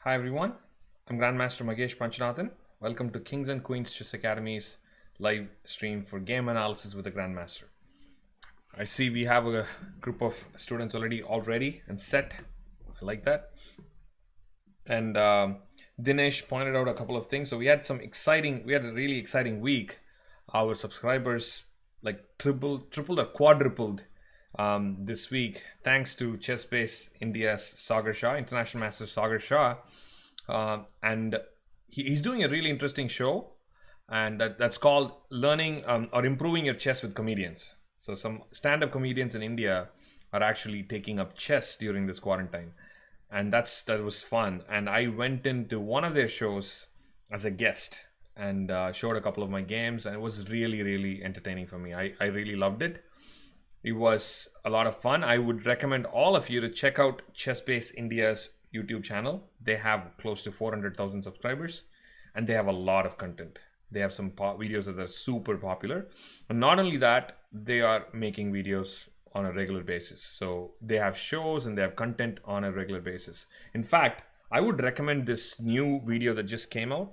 Hi everyone, I'm Grandmaster Magesh Panchanathan. Welcome to Kings and Queens Chess Academy's live stream for game analysis with the Grandmaster. I see we have a group of students already all ready and set. I like that. And Dinesh pointed out a couple of things. So we had a really exciting week. Our subscribers like tripled or quadrupled this week, thanks to ChessBase India's Sagar Shah, International Master Sagar Shah. And he's doing a really interesting show, and that's called Learning or Improving Your Chess with Comedians. So some stand-up comedians in India are actually taking up chess during this quarantine, and that was fun. And I went into one of their shows as a guest and showed a couple of my games, and it was really entertaining for me. I really loved it. It was a lot of fun. I would recommend all of you to check out ChessBase India's YouTube channel. They have close to 400,000 subscribers, and they have a lot of content. They have some videos that are super popular. And not only that, they are making videos on a regular basis. So they have shows and they have content on a regular basis. In fact, I would recommend this new video that just came out.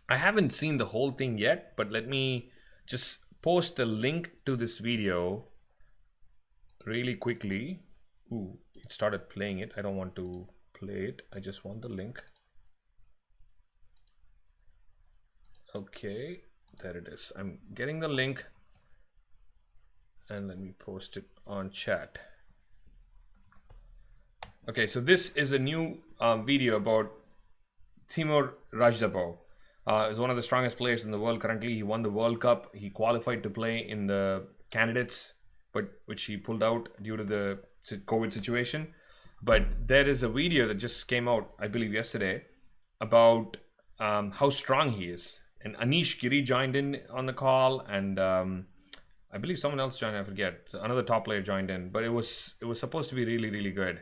I haven't seen the whole thing yet, but let me just post a link to this video really quickly. Ooh, it started playing it. I don't want to play it. I just want the link. Okay, there it is. I'm getting the link, and let me post it on chat. Okay, so this is a new video about Timur Rajdabov. Is one of the strongest players in the world currently. He won the World Cup. He qualified to play in the candidates, but which he pulled out due to the COVID situation. But there is a video that just came out, I believe yesterday, about how strong he is. And Anish Giri joined in on the call, and I believe someone else joined. I forget. Another top player joined in, but it was supposed to be really good.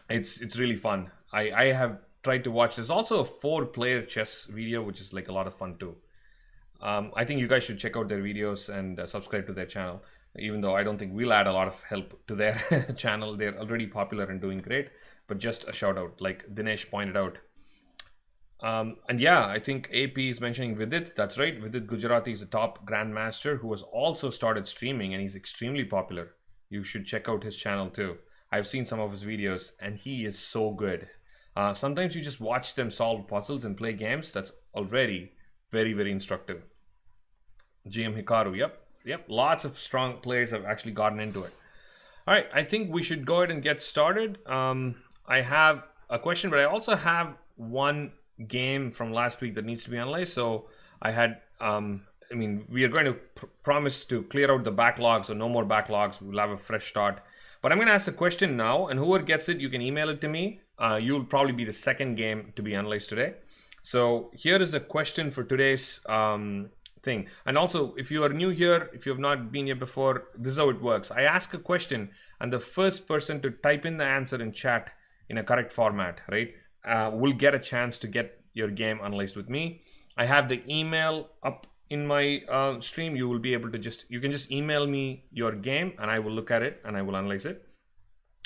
It's really fun. I have tried to watch. There's also a 4-player chess video, which is like a lot of fun too. I think you guys should check out their videos and subscribe to their channel, even though I don't think we'll add a lot of help to their channel. They're already popular and doing great, but just a shout out, like Dinesh pointed out. And yeah, I think AP is mentioning Vidit. That's right. Vidit Gujarati is a top grandmaster who has also started streaming, and he's extremely popular. You should check out his channel too. I've seen some of his videos, and he is so good. Sometimes you just watch them solve puzzles and play games. That's already very instructive. GM Hikaru, yep. Lots of strong players have actually gotten into it. All right, I think we should go ahead and get started. I have a question, but I also have one game from last week that needs to be analyzed. So I had, we are going to promise to clear out the backlogs, so no more backlogs. We'll have a fresh start. But I'm going to ask the question now, and whoever gets it, you can email it to me. You'll probably be the second game to be analyzed today. So here is the question for today's thing. And also, if you are new here, if you have not been here before, this is how it works. I ask a question, and the first person to type in the answer in chat in a correct format, right, will get a chance to get your game analyzed with me. I have the email up in my stream. You will be able to you can just email me your game, and I will look at it and I will analyze it.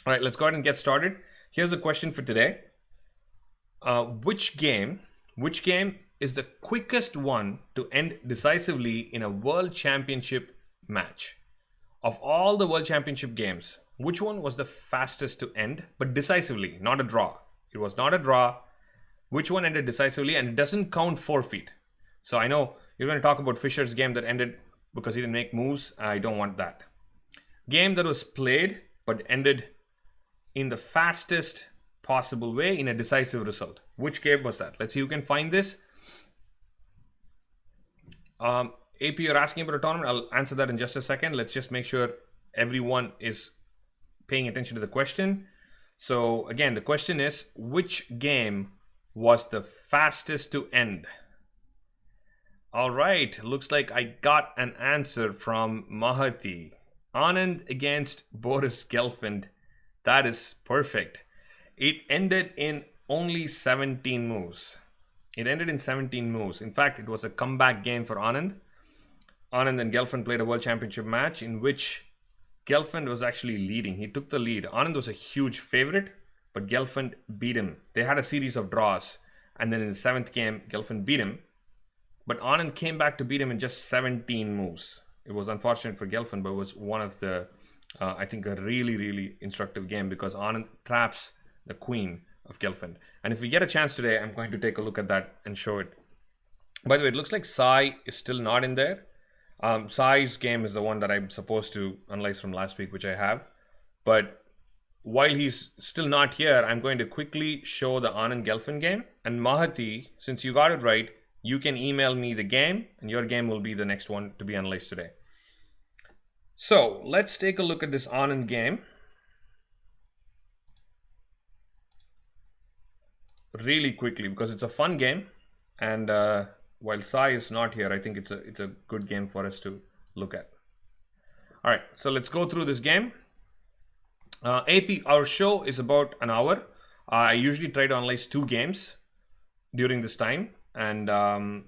All right, let's go ahead and get started. Here's the question for today. Which game is the quickest one to end decisively in a World Championship match? Of all the World Championship games, which one was the fastest to end, but decisively, not a draw? It was not a draw. Which one ended decisively? And it doesn't count forfeit. So I know you're going to talk about Fischer's game that ended because he didn't make moves. I don't want that. Game that was played but ended in the fastest possible way in a decisive result. Which game was that? Let's see who can find this. AP, you're asking about a tournament. I'll answer that in just a second. Let's just make sure everyone is paying attention to the question. So again, the question is, which game was the fastest to end? All right, looks like I got an answer from Mahati. Anand against Boris Gelfand. That is perfect. It ended in only 17 moves. It ended in 17 moves. In fact, it was a comeback game for Anand. Anand and Gelfand played a World Championship match in which Gelfand was actually leading. He took the lead. Anand was a huge favorite, but Gelfand beat him. They had a series of draws, and then in the 7th game, Gelfand beat him. But Anand came back to beat him in just 17 moves. It was unfortunate for Gelfand, but it was one of the, I think, a really, really instructive game because Anand traps the queen of Gelfand. And if we get a chance today, I'm going to take a look at that and show it. By the way, it looks like Sai is still not in there. Sai's game is the one that I'm supposed to analyze from last week, which I have. But while he's still not here, I'm going to quickly show the Anand Gelfand game. And Mahati, since you got it right, you can email me the game, and your game will be the next one to be analyzed today. So let's take a look at this Anand game. Really quickly, because it's a fun game. And while Sai is not here, I think it's a good game for us to look at. All right, so let's go through this game. AP, our show is about an hour. I usually try to analyze 2 games during this time. And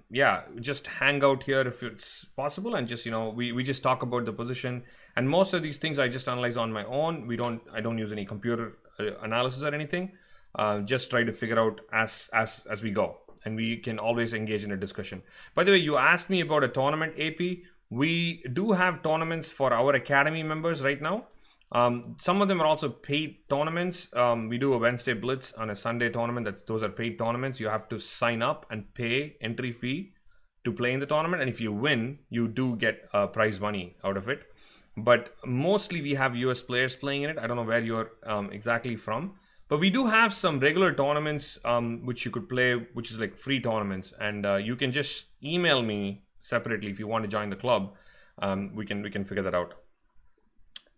yeah, just hang out here if it's possible, and just, you know, we just talk about the position. And most of these things I just analyze on my own. I don't use any computer analysis or anything. Just try to figure out as we go, and we can always engage in a discussion. By the way, you asked me about a tournament, AP. We do have tournaments for our academy members right now. Some of them are also paid tournaments. We do a Wednesday Blitz on a Sunday tournament. Those are paid tournaments. You have to sign up and pay entry fee to play in the tournament. And if you win, you do get prize money out of it. But mostly we have US players playing in it. I don't know where you're exactly from. But we do have some regular tournaments which you could play, which is like free tournaments. And you can just email me separately if you want to join the club. We can figure that out.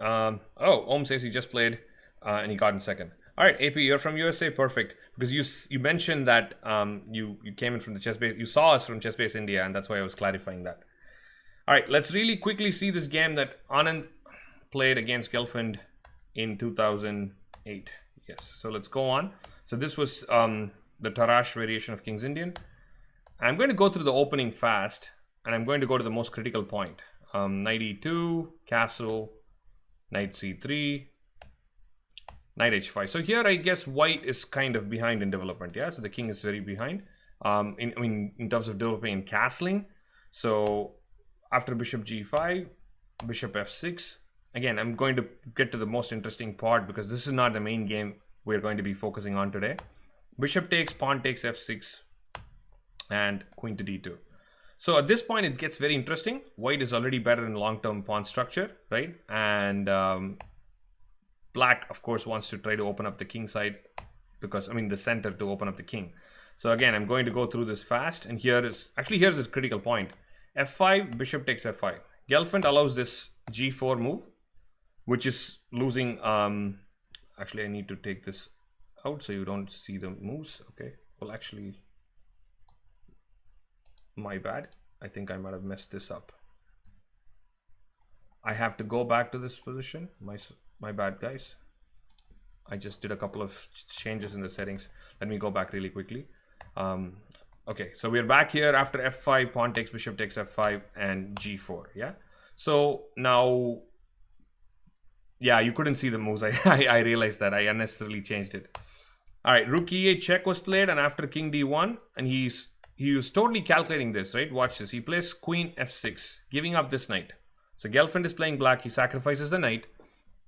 Om says he just played and he got in second. All right, AP, you're from USA, perfect. Because you mentioned that you came in from the chess base. You saw us from chess base India, and that's why I was clarifying that. All right, let's really quickly see this game that Anand played against Gelfand in 2008. Yes, so let's go on. So this was the Tarash variation of King's Indian. I'm going to go through the opening fast, and I'm going to go to the most critical point. Knight e2, castle, Knight c3, Knight h5. So here I guess white is kind of behind in development. Yeah, so the king is very behind in terms of developing and castling. So after bishop g5, bishop f6. Again, I'm going to get to the most interesting part because this is not the main game we're going to be focusing on today. Bishop takes, pawn takes f6, and queen to d2. So at this point, it gets very interesting. White is already better in long-term pawn structure, right? And black, of course, wants to try to open up the king side because, I mean, the center to open up the king. So again, I'm going to go through this fast. And here's a critical point. f5, bishop takes f5. Gelfand allows this g4 move, which is losing. Actually, I need to take this out so you don't see the moves. Okay, well, actually, my bad. I think I might have messed this up. I have to go back to this position. My bad, guys. I just did a couple of changes in the settings. Let me go back really quickly. Okay, so we're back here after f5, pawn takes, bishop takes f5, and g4. Yeah. So now, yeah, you couldn't see the moves. I realized that I unnecessarily changed it. All right, rook e8 check was played, and after king d1, and he was totally calculating this, right? Watch this. He plays queen f6, giving up this knight. So Gelfand is playing black. He sacrifices the knight,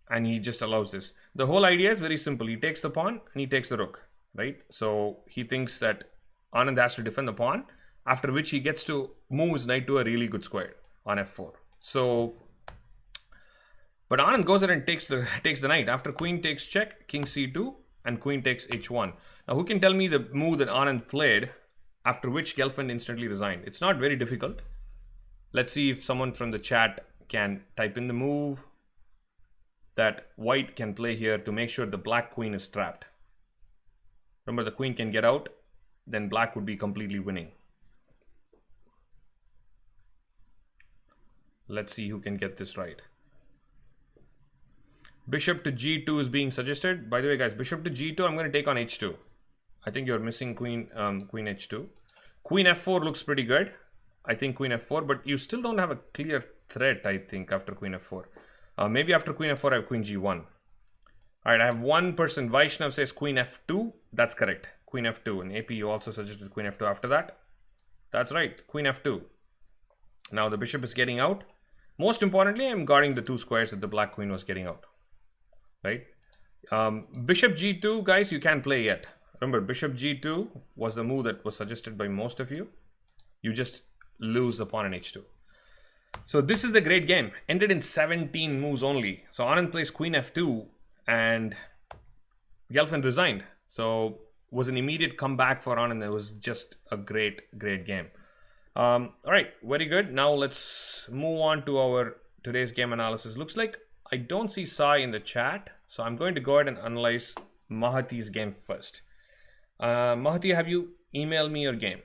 and he just allows this. The whole idea is very simple. He takes the pawn, and he takes the rook, right? So he thinks that Anand has to defend the pawn, after which he gets to move his knight to a really good square on f4. So, but Anand goes ahead and takes the knight. After queen takes check, king c2, and queen takes h1. Now, who can tell me the move that Anand played, after which Gelfand instantly resigned? It's not very difficult. Let's see if someone from the chat can type in the move that white can play here to make sure the black queen is trapped. Remember, the queen can get out, then black would be completely winning. Let's see who can get this right. Bishop to g2 is being suggested. By the way, guys, bishop to g2, I'm going to take on h2. I think you're missing queen h2. Queen f4 looks pretty good. I think queen f4, but you still don't have a clear threat, I think, after queen f4. Maybe after queen f4, I have queen g1. All right, I have one person. Vaishnav says queen f2. That's correct. Queen f2. And AP, you also suggested queen f2 after that. That's right. Queen f2. Now the bishop is getting out. Most importantly, I'm guarding the 2 squares that the black queen was getting out. Right? Bishop g2, guys, you can't play yet. Remember, bishop g2 was the move that was suggested by most of you. You just lose the pawn in h2. So this is the great game. Ended in 17 moves only. So Anand plays queen f2 and Gelfand resigned. So it was an immediate comeback for Anand. It was just a great game. All right, very good. Now let's move on to our today's game analysis. Looks like I don't see Sai in the chat. So I'm going to go ahead and analyze Mahati's game first. Mahati, have you emailed me your game?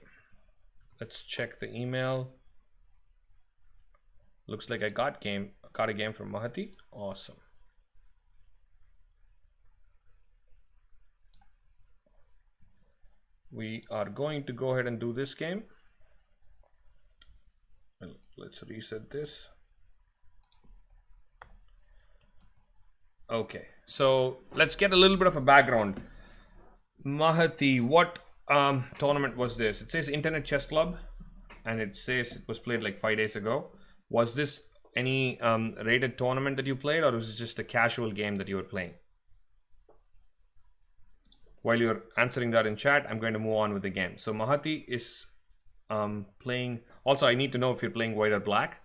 Let's check the email. Looks like I got a game from Mahati. Awesome. We are going to go ahead and do this game. Well, let's reset this. Okay, so let's get a little bit of a background. Mahati, what tournament was this? It says Internet Chess Club, and it says it was played like 5 days ago. Was this any rated tournament that you played, or was it just a casual game that you were playing? While you're answering that in chat, I'm going to move on with the game. So Mahati is playing. Also, I need to know if you're playing white or black.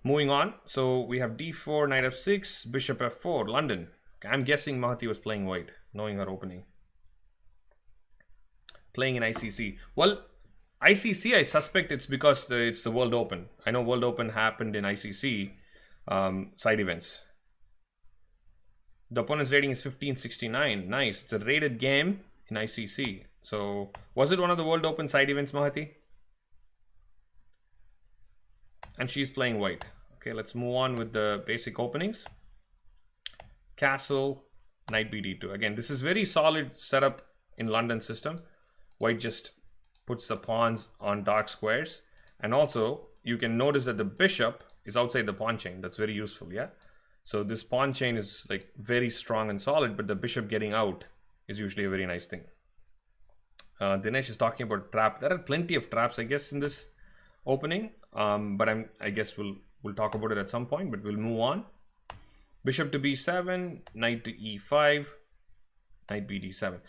Moving on. So we have d4, knight f6, bishop f4, London. I'm guessing Mahati was playing white, knowing her opening. Playing in ICC. Well, ICC, I suspect it's because it's the World Open. I know World Open happened in ICC side events. The opponent's rating is 1569. Nice. It's a rated game in ICC. So, was it one of the World Open side events, Mahati? And she's playing white. Okay, let's move on with the basic openings. Castle, knight bd2. Again, this is very solid setup in London system. White just puts the pawns on dark squares. And also, you can notice that the bishop is outside the pawn chain. That's very useful, yeah? So this pawn chain is like very strong and solid, but the bishop getting out is usually a very nice thing. Dinesh is talking about trap. There are plenty of traps, I guess, in this opening. But I guess we'll talk about it at some point, but we'll move on. Bishop to b7, knight to e5, knight bd7.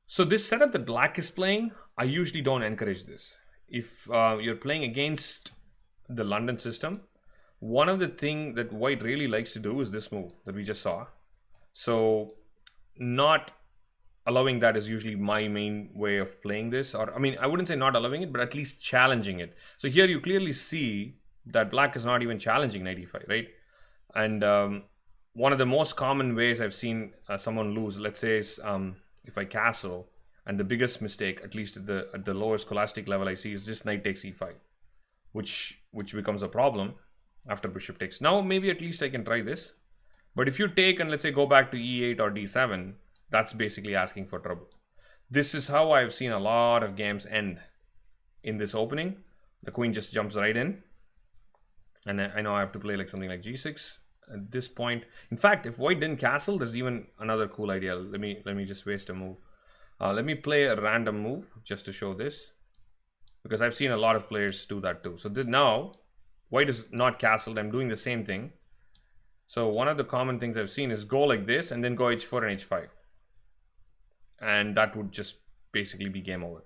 So this setup that black is playing, I usually don't encourage this. If you're playing against the London system, one of the things that white really likes to do is this move that we just saw. So not allowing that is usually my main way of playing this. Or I mean, I wouldn't say not allowing it, but at least challenging it. So here you clearly see that black is not even challenging knight e5, right? And one of the most common ways I've seen someone lose, let's say, is if I castle, and the biggest mistake, at least at the lower scholastic level I see, is just knight takes e5, which becomes a problem after bishop takes. Now maybe at least I can try this, but if you take and let's say go back to e8 or d7, that's basically asking for trouble. This is how I've seen a lot of games end in this opening. The queen just jumps right in, and I know I have to play like something like g6 at this point. In fact, if white didn't castle, there's even another cool idea. Let me just waste a move. Let me play a random move just to show this, because I've seen a lot of players do that too. So now white is not castled. I'm doing the same thing. So one of the common things I've seen is go like this and then go h4 and h5. And that would just basically be game over.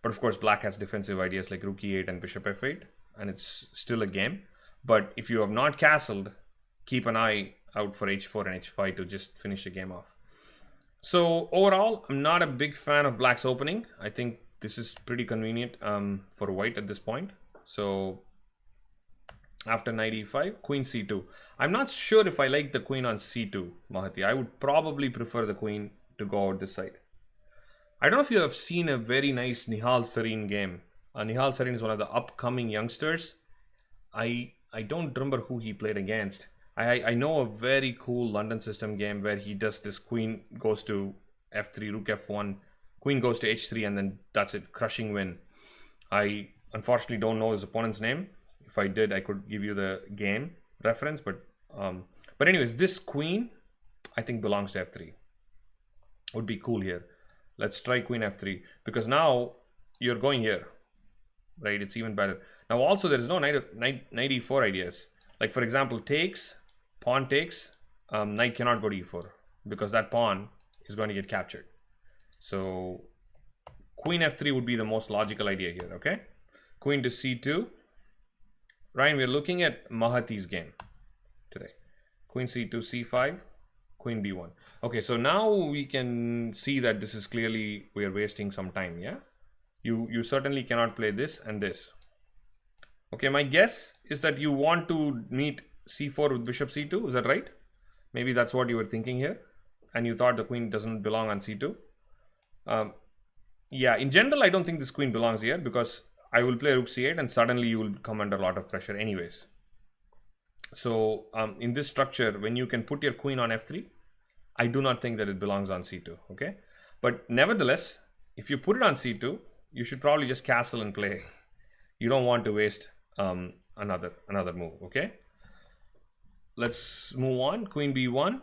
But of course, black has defensive ideas like rook e8 and bishop f8, and it's still a game. But if you have not castled, keep an eye out for h4 and h5 to just finish the game off. So overall, I'm not a big fan of black's opening. I think this is pretty convenient for white at this point. So after knight e5, queen c2. I'm not sure if I like the queen on c2, Mahati. I would probably prefer the queen to go out this side. I don't know if you have seen a very nice Nihal Sarin game. Nihal Sarin is one of the upcoming youngsters. I don't remember who he played against. I know a very cool London system game where he does this queen goes to f3, rook f1, queen goes to h3, and then that's it, crushing win. I unfortunately don't know his opponent's name. If I did, I could give you the game reference, but anyways, this queen I think belongs to f3. Would be cool here. Let's try queen f3 because now you're going here, right? It's even better. Now also there is no knight e4 ideas. Like for example, takes, pawn takes, knight cannot go to e4 because that pawn is going to get captured. So queen f3 would be the most logical idea here, okay? Queen to c2. Ryan, we're looking at Mahati's game today. Queen c2, c5, queen b1. Okay, so now we can see that this is clearly, we are wasting some time, yeah? You certainly cannot play this and this. Okay, my guess is that you want to meet c4 with bishop c2, is that right? Maybe that's what you were thinking here, and you thought the queen doesn't belong on c2. Yeah, in general, I don't think this queen belongs here because I will play rook c8 and suddenly you will come under a lot of pressure anyways. So in this structure, when you can put your queen on f3, I do not think that it belongs on c2, okay? But nevertheless, if you put it on c2, you should probably just castle and play. You don't want to waste another move, okay? Let's move on. Queen b1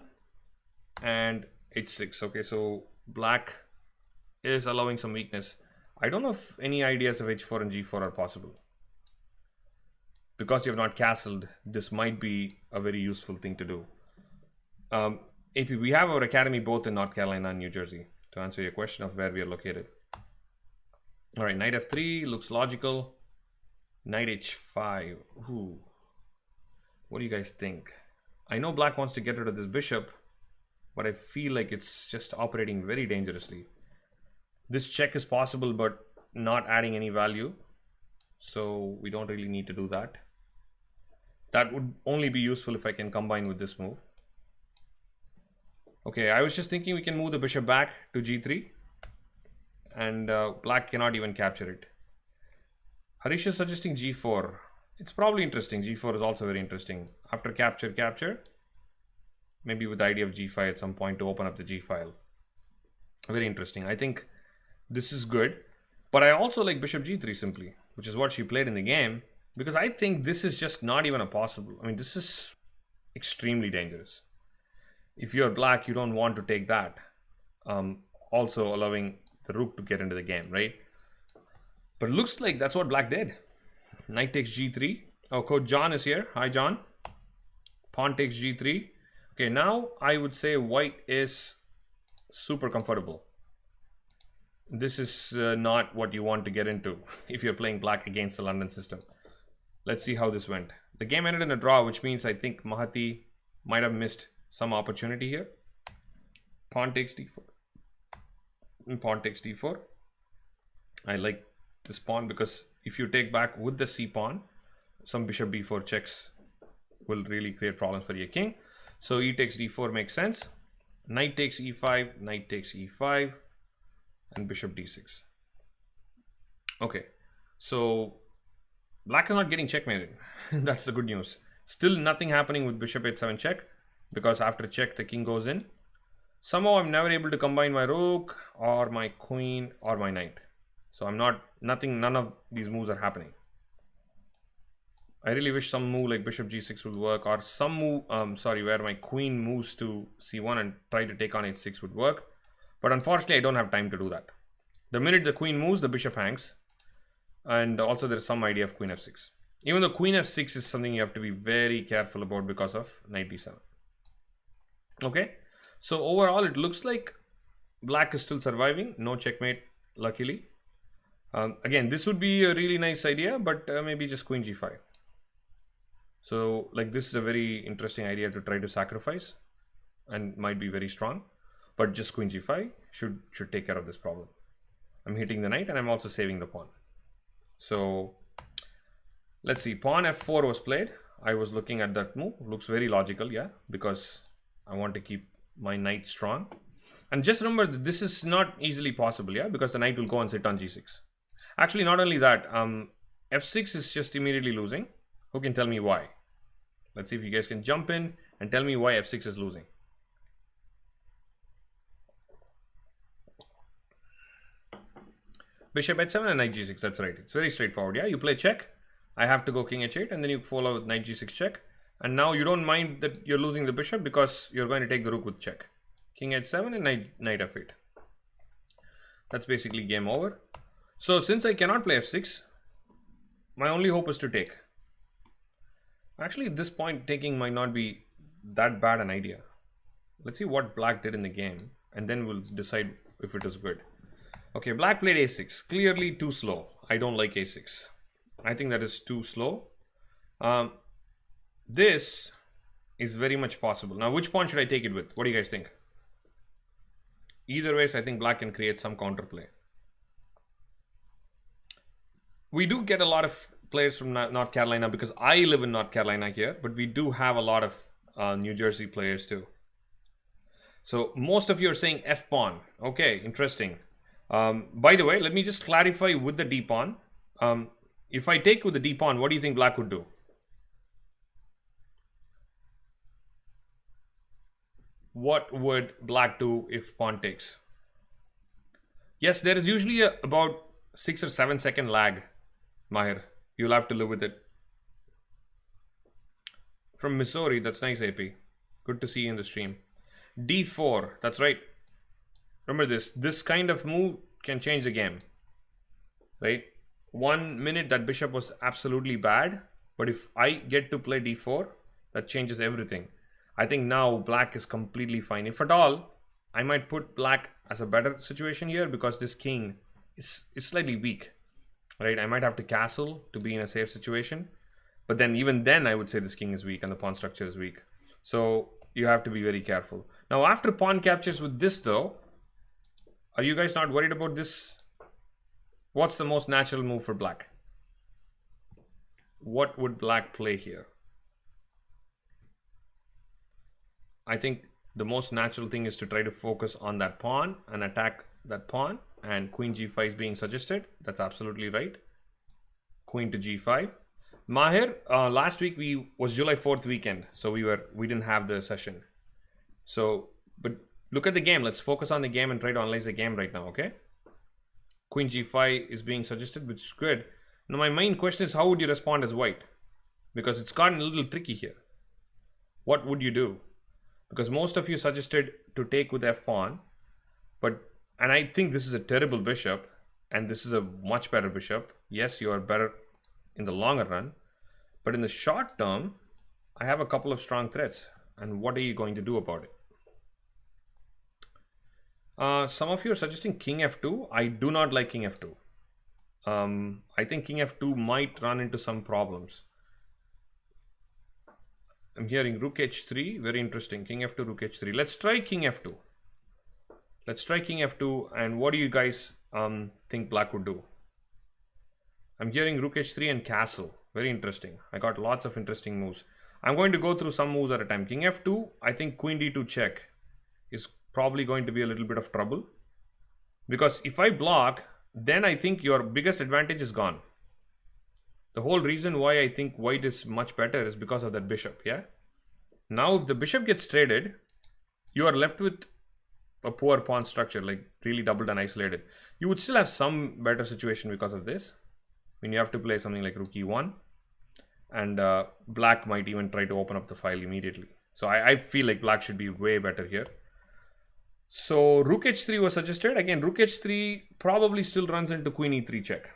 and h6. Okay, so black is allowing some weakness. I don't know if any ideas of h4 and g4 are possible. Because you have not castled, this might be a very useful thing to do. AP, we have our academy both in North Carolina and New Jersey, to answer your question of where we are located. All right, knight f3 looks logical. Knight h5. Ooh. What do you guys think? I know black wants to get rid of this bishop, but I feel like it's just operating very dangerously. This check is possible, but not adding any value. So we don't really need to do that. That would only be useful if I can combine with this move. Okay, I was just thinking we can move the bishop back to g3. And black cannot even capture it. Harish is suggesting g4. It's probably interesting. g4 is also very interesting. After capture, maybe with the idea of g5 at some point to open up the g file. Very interesting. I think this is good. But I also like bishop g3 simply, which is what she played in the game, because I think this is just not even a possible. I mean, this is extremely dangerous. If you're black, you don't want to take that. Also allowing the rook to get into the game, right? But it looks like that's what black did. Knight takes g3. Oh, Coach John is here. Hi, John. Pawn takes g3. Okay, now I would say white is super comfortable. This is not what you want to get into if you're playing black against the London system. Let's see how this went. The game ended in a draw, which means I think Mahati might have missed some opportunity here. Pawn takes d4. And pawn takes d4. I like this pawn because if you take back with the c pawn, some bishop b4 checks will really create problems for your king. So e takes d4 makes sense. Knight takes e5, knight takes e5, and bishop d6. Okay, so black is not getting checkmated. That's the good news. Still nothing happening with bishop h7 check, because after check the king goes in. Somehow I'm never able to combine my rook or my queen or my knight. So none of these moves are happening. I really wish some move like bishop g6 would work, or some move, where my queen moves to c1 and try to take on h6 would work. But unfortunately, I don't have time to do that. The minute the queen moves, the bishop hangs. And also there's some idea of queen f6. Even though queen f6 is something you have to be very careful about because of knight d7. Okay, so overall it looks like black is still surviving. No checkmate, luckily. Again, this would be a really nice idea, but maybe just queen g5. So like this is a very interesting idea to try to sacrifice and might be very strong. But just queen g5 should take care of this problem. I'm hitting the knight and I'm also saving the pawn. So let's see, pawn f4 was played. I was looking at that move. Looks very logical, yeah, because I want to keep my knight strong. And just remember that this is not easily possible, yeah, because the knight will go and sit on g6. Actually, not only that, f6 is just immediately losing. Who can tell me why? Let's see if you guys can jump in and tell me why f6 is losing. Bishop h7 and knight g6, that's right. It's very straightforward, yeah? You play check, I have to go king h8, and then you follow with knight g6 check. And now you don't mind that you're losing the bishop because you're going to take the rook with check. King h7 and knight f8. That's basically game over. So since I cannot play f6, my only hope is to take. Actually, at this point, taking might not be that bad an idea. Let's see what black did in the game, and then we'll decide if it is good. Okay, black played a6. Clearly too slow. I don't like a6. I think that is too slow. This is very much possible. Now, which pawn should I take it with? What do you guys think? Either ways, I think black can create some counterplay. We do get a lot of players from North Carolina because I live in North Carolina here, but we do have a lot of New Jersey players too. So most of you are saying F pawn. Okay, interesting. By the way, let me just clarify with the D pawn. If I take with the D pawn, what do you think black would do? What would black do if pawn takes? Yes, there is usually about 6 or 7 second lag, Mahir. You'll have to live with it. From Missouri, that's nice, AP. Good to see you in the stream. D4, that's right. Remember this. This kind of move can change the game. Right? 1 minute that bishop was absolutely bad. But if I get to play D4, that changes everything. I think now black is completely fine. If at all, I might put black as a better situation here because this king is slightly weak. Right? I might have to castle to be in a safe situation. But then even then, I would say this king is weak and the pawn structure is weak. So you have to be very careful. Now, after pawn captures with this though, are you guys not worried about this? What's the most natural move for black? What would black play here? I think the most natural thing is to try to focus on that pawn and attack that pawn, and queen g5 is being suggested. That's absolutely right. Queen to g5. Mahir, last week was July 4th weekend, so we didn't have the session. So, but look at the game. Let's focus on the game and try to analyze the game right now, okay? Queen g5 is being suggested, which is good. Now my main question is, how would you respond as white? Because it's gotten a little tricky here. What would you do? Because most of you suggested to take with f pawn, and I think this is a terrible bishop, and this is a much better bishop. Yes, you are better in the longer run, but in the short term, I have a couple of strong threats. And what are you going to do about it? Some of you are suggesting king f2. I do not like king f2. I think king f2 might run into some problems. I'm hearing rook h3. Very interesting. King f2, rook h3. Let's try king f2. Let's try king f2. And what do you guys think black would do? I'm hearing rook h3 and castle. Very interesting. I got lots of interesting moves. I'm going to go through some moves at a time. King f2, I think queen d2 check is probably going to be a little bit of trouble. Because if I block, then I think your biggest advantage is gone. The whole reason why I think white is much better is because of that bishop, yeah? Now if the bishop gets traded, you are left with a poor pawn structure, like really doubled and isolated. You would still have some better situation because of this. When you have to play something like rook e1, and black might even try to open up the file immediately. So I feel like black should be way better here. So rook h3 was suggested. Again, rook h3 probably still runs into queen e3 check.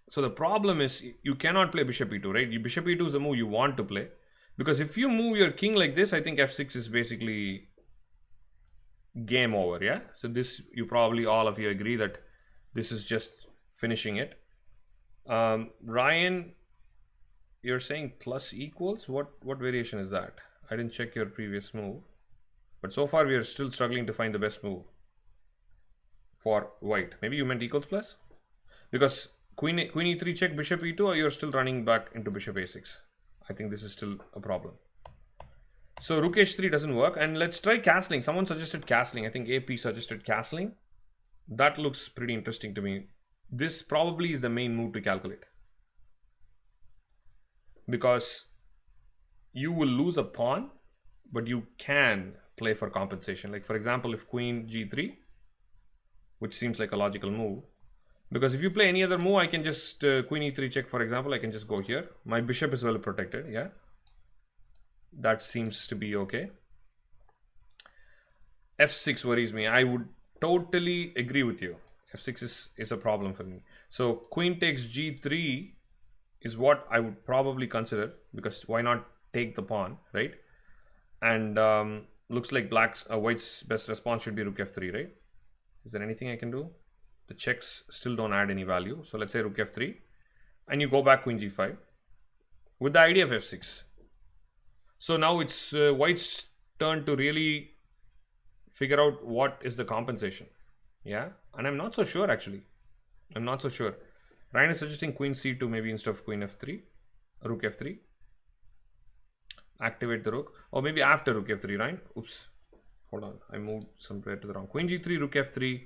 So the problem is you cannot play bishop e2, right? Bishop e2 is the move you want to play. Because if you move your king like this, I think f6 is basically game over, yeah? So this, you probably all of you agree that this is just finishing it. Ryan, you're saying plus equals? What variation is that? I didn't check your previous move. But so far we are still struggling to find the best move for white. Maybe you meant equals plus? Because queen e3 check, bishop e2, or you're still running back into bishop a6. I think this is still a problem. So rook h3 doesn't work. And let's try castling. Someone suggested castling. I think AP suggested castling. That looks pretty interesting to me. This probably is the main move to calculate. Because you will lose a pawn, but you can play for compensation. Like for example, if queen g3, which seems like a logical move, Because if you play any other move, I can just queen e3 check, for example. I can just go here. My bishop is well protected. Yeah, that seems to be okay. f6 worries me. I would totally agree with you. f6 is a problem for me. So queen takes g3 is what I would probably consider, because why not take the pawn, right? And looks like white's best response should be rook f3, right? Is there anything I can do? The checks still don't add any value. So let's say rook f3, and you go back queen g5 with the idea of f6. So now it's white's turn to really figure out what is the compensation. Yeah, and I'm not so sure actually. I'm not so sure. Ryan is suggesting queen c2 maybe instead of queen f3, rook f3. Activate the rook, or maybe after rook f3, right? Oops, hold on, I moved somewhere to the wrong. Queen g3, rook f3,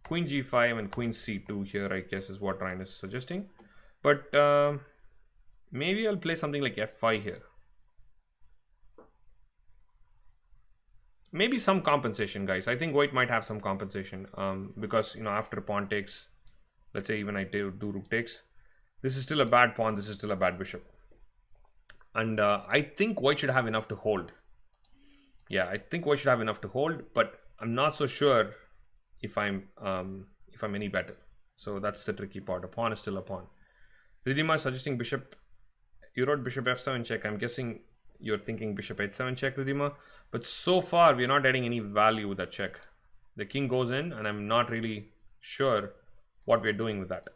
queen g5, and queen c2 here, I guess, is what Ryan is suggesting. But maybe I'll play something like f5 here. Maybe some compensation, guys. I think white might have some compensation, because, you know, after pawn takes, let's say even I do rook takes, this is still a bad pawn, this is still a bad bishop. And I think white should have enough to hold. Yeah, I think white should have enough to hold, but I'm not so sure if I'm any better. So that's the tricky part. A pawn is still a pawn. Ridhima is suggesting bishop. You wrote bishop f7 check. I'm guessing you're thinking bishop h7 check, Ridhima. But so far, we're not adding any value with that check. The king goes in, and I'm not really sure what we're doing with that.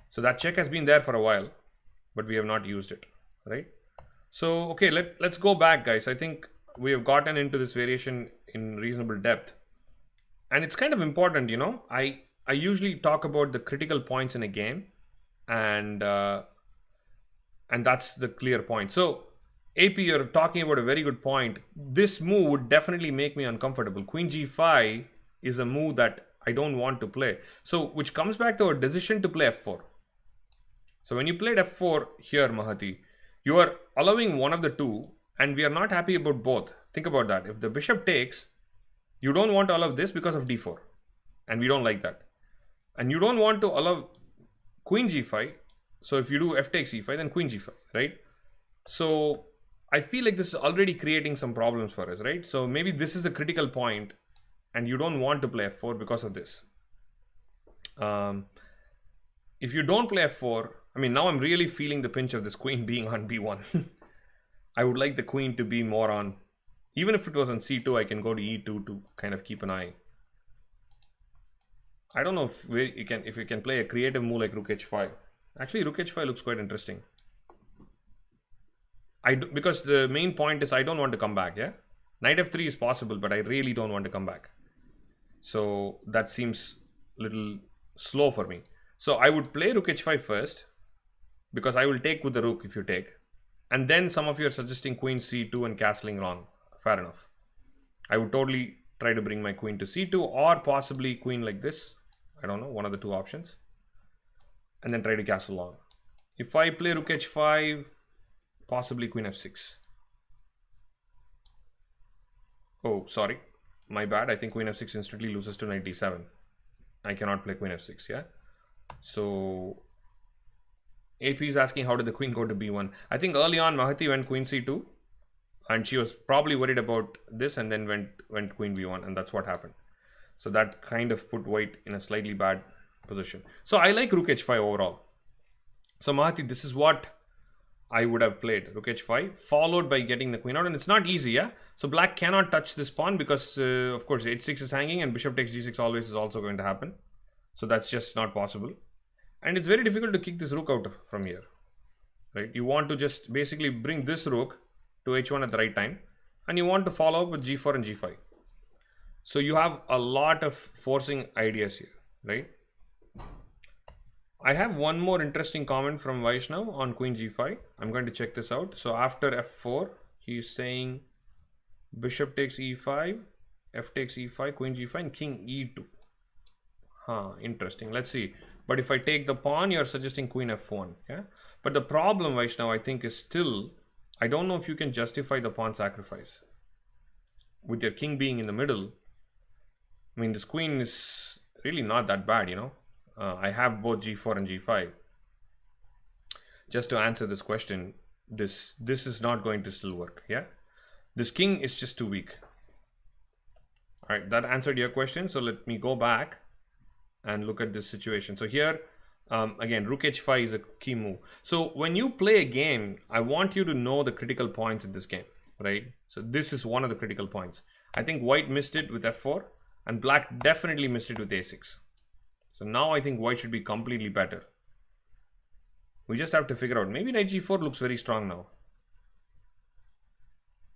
So that check has been there for a while, but we have not used it, right? So, okay, let's go back, guys. I think we have gotten into this variation in reasonable depth. And it's kind of important, you know. I usually talk about the critical points in a game, and that's the clear point. So, AP, you're talking about a very good point. This move would definitely make me uncomfortable. Queen g5 is a move that I don't want to play. So, which comes back to our decision to play f4. So, when you played f4 here, Mahati, you are allowing one of the two, and we are not happy about both. Think about that. If the bishop takes, you don't want to allow this because of d4, and we don't like that. And you don't want to allow queen g5. So, if you do f takes e5, then queen g5, right? So, I feel like this is already creating some problems for us, right? So maybe this is the critical point, and you don't want to play f4 because of this. If you don't play f4, I mean, now I'm really feeling the pinch of this queen being on b1. I would like the queen to be more on, even if it was on c2, I can go to e2 to kind of keep an eye. I don't know if you can play a creative move like rook h5. Actually, rook h5 looks quite interesting. Because the main point is I don't want to come back, yeah? Knight f3 is possible, but I really don't want to come back. So that seems a little slow for me. So I would play rook h5 first, because I will take with the rook if you take. And then some of you are suggesting queen c2 and castling wrong. Fair enough. I would totally try to bring my queen to c2, or possibly queen like this. I don't know, one of the two options. And then try to castle long. If I play rook h5, possibly queen f6. Oh, sorry. My bad. I think queen f6 instantly loses to knight d7. I cannot play queen f6, yeah? So, AP is asking how did the queen go to b1. I think early on Mahati went queen c2. And she was probably worried about this, and then went queen b1. And that's what happened. So that kind of put white in a slightly bad position. So I like rook h5 overall. So Mahati, this is what I would have played. Rook h5 followed by getting the queen out, and it's not easy, yeah? So black cannot touch this pawn because of course h6 is hanging, and bishop takes g6 always is also going to happen. So that's just not possible. And it's very difficult to kick this rook out from here, right? You want to just basically bring this rook to h1 at the right time, and you want to follow up with g4 and g5. So you have a lot of forcing ideas here, right? I have one more interesting comment from Vaishnav on queen g5. I'm going to check this out. So after f4, he's saying bishop takes e5, f takes e5, queen g5, and king e2. Interesting. Let's see. But if I take the pawn, you're suggesting queen f1, yeah? But the problem, Vaishnav, I think is still, I don't know if you can justify the pawn sacrifice. With your king being in the middle, I mean, this queen is really not that bad, you know? I have both g4 and g5. Just to answer this question, this is not going to still work. Yeah, this king is just too weak. All right, that answered your question. So let me go back and look at this situation. So here, again, Rook H5 is a key move. So when you play a game, I want you to know the critical points in this game, right? So this is one of the critical points. I think white missed it with f4 and black definitely missed it with a6. So now I think white should be completely better. We just have to figure out. Maybe knight g4 looks very strong now.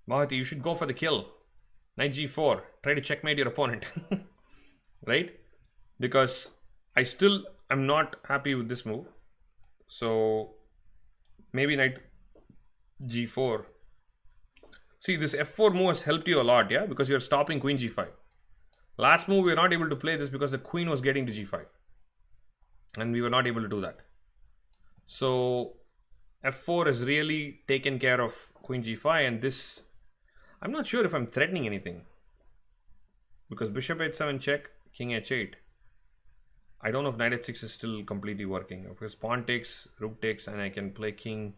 Mahati, you should go for the kill. Knight g4. Try to checkmate your opponent. Right? Because I still am not happy with this move. So maybe knight g4. See, this f4 move has helped you a lot, yeah? Because you're stopping queen g5. Last move, we were not able to play this because the queen was getting to g5. And we were not able to do that. So f4 has really taken care of queen g5, and this, I'm not sure if I'm threatening anything. Because bishop h7 check, king h8. I don't know if knight h6 is still completely working. Because pawn takes, rook takes, and I can play king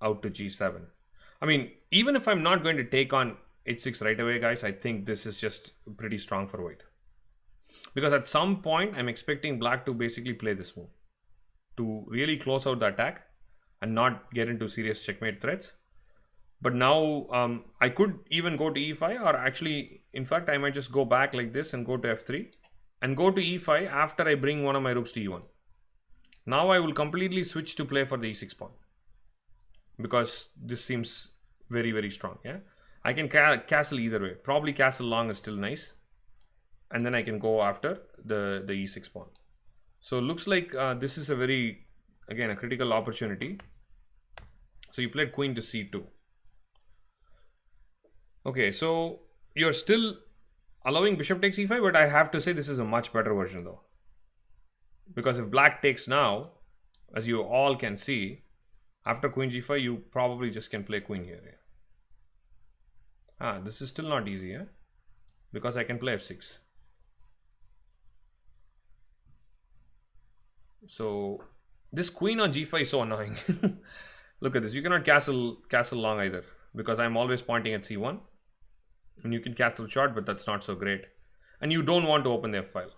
out to g7. I mean, even if I'm not going to take on h6 right away, guys, I think this is just pretty strong for white. Because at some point, I'm expecting black to basically play this move to really close out the attack and not get into serious checkmate threats. But now I could even go to e5, or actually, in fact, I might just go back like this and go to f3 and go to e5 after I bring one of my rooks to e1. Now I will completely switch to play for the e6 pawn because this seems very, very strong. Yeah, I can castle either way. Probably castle long is still nice, and then I can go after the e6 pawn. So looks like this is a very, again, a critical opportunity. So you played queen to c2. Okay, so you're still allowing bishop takes e5, but I have to say this is a much better version though. Because if black takes now, as you all can see, after queen g5, you probably just can play queen here. Yeah. This is still not easy, yeah? Because I can play f6. So this queen on g5 is so annoying. Look at this. You cannot castle long either because I'm always pointing at c1. And you can castle short, but that's not so great. And you don't want to open the f file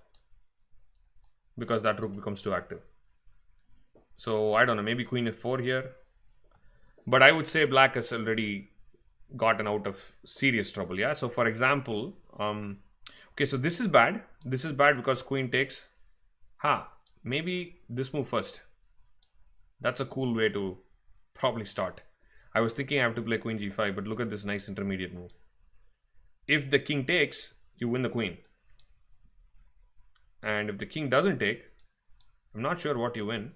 because that rook becomes too active. So I don't know, maybe queen f4 here. But I would say black has already gotten out of serious trouble. Yeah. So for example, okay, so this is bad. This is bad because queen takes. Maybe this move first. That's a cool way to probably start. I was thinking I have to play queen g5, but look at this nice intermediate move. If the king takes, you win the queen. And if the king doesn't take, I'm not sure what you win.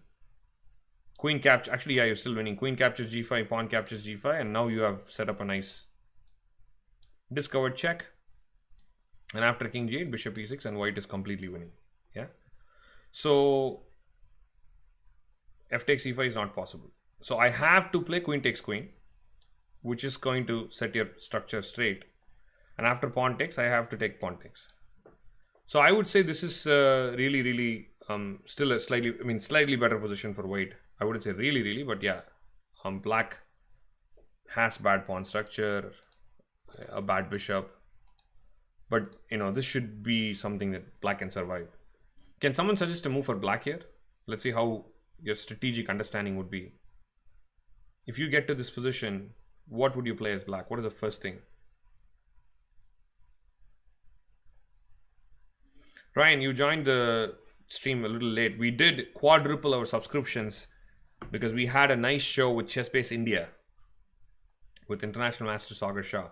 Queen capture, actually, yeah, you're still winning. Queen captures g5, pawn captures g5, and now you have set up a nice discovered check. And after king g8, bishop e6, and white is completely winning. Yeah. So f takes e5 is not possible. So I have to play queen takes queen, which is going to set your structure straight. And after pawn takes, I have to take pawn takes. So I would say this is really still a slightly better position for white. I wouldn't say really, but yeah, black has bad pawn structure, a bad bishop, but you know, this should be something that black can survive. Can someone suggest a move for black here? Let's see how your strategic understanding would be. If you get to this position, what would you play as black? What is the first thing? Ryan, you joined the stream a little late. We did quadruple our subscriptions because we had a nice show with Chessbase India with International Master Sagar Shah.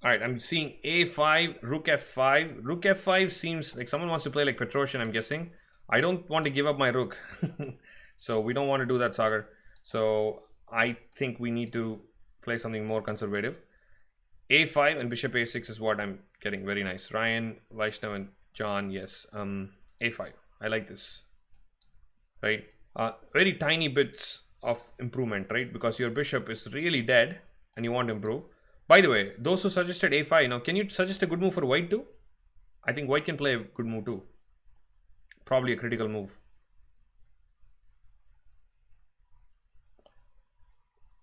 Alright, I'm seeing a5, rook f5. Rook f5 seems like someone wants to play like Petrosian, I'm guessing. I don't want to give up my rook. So we don't want to do that, Sagar. So I think we need to play something more conservative. a5 and bishop a6 is what I'm getting. Very nice. Ryan, Vaishnav, and John, yes. a5. I like this. Right? Very tiny bits of improvement, right? Because your bishop is really dead and you want to improve. By the way, those who suggested a5, now can you suggest a good move for white too? I think white can play a good move too. Probably a critical move.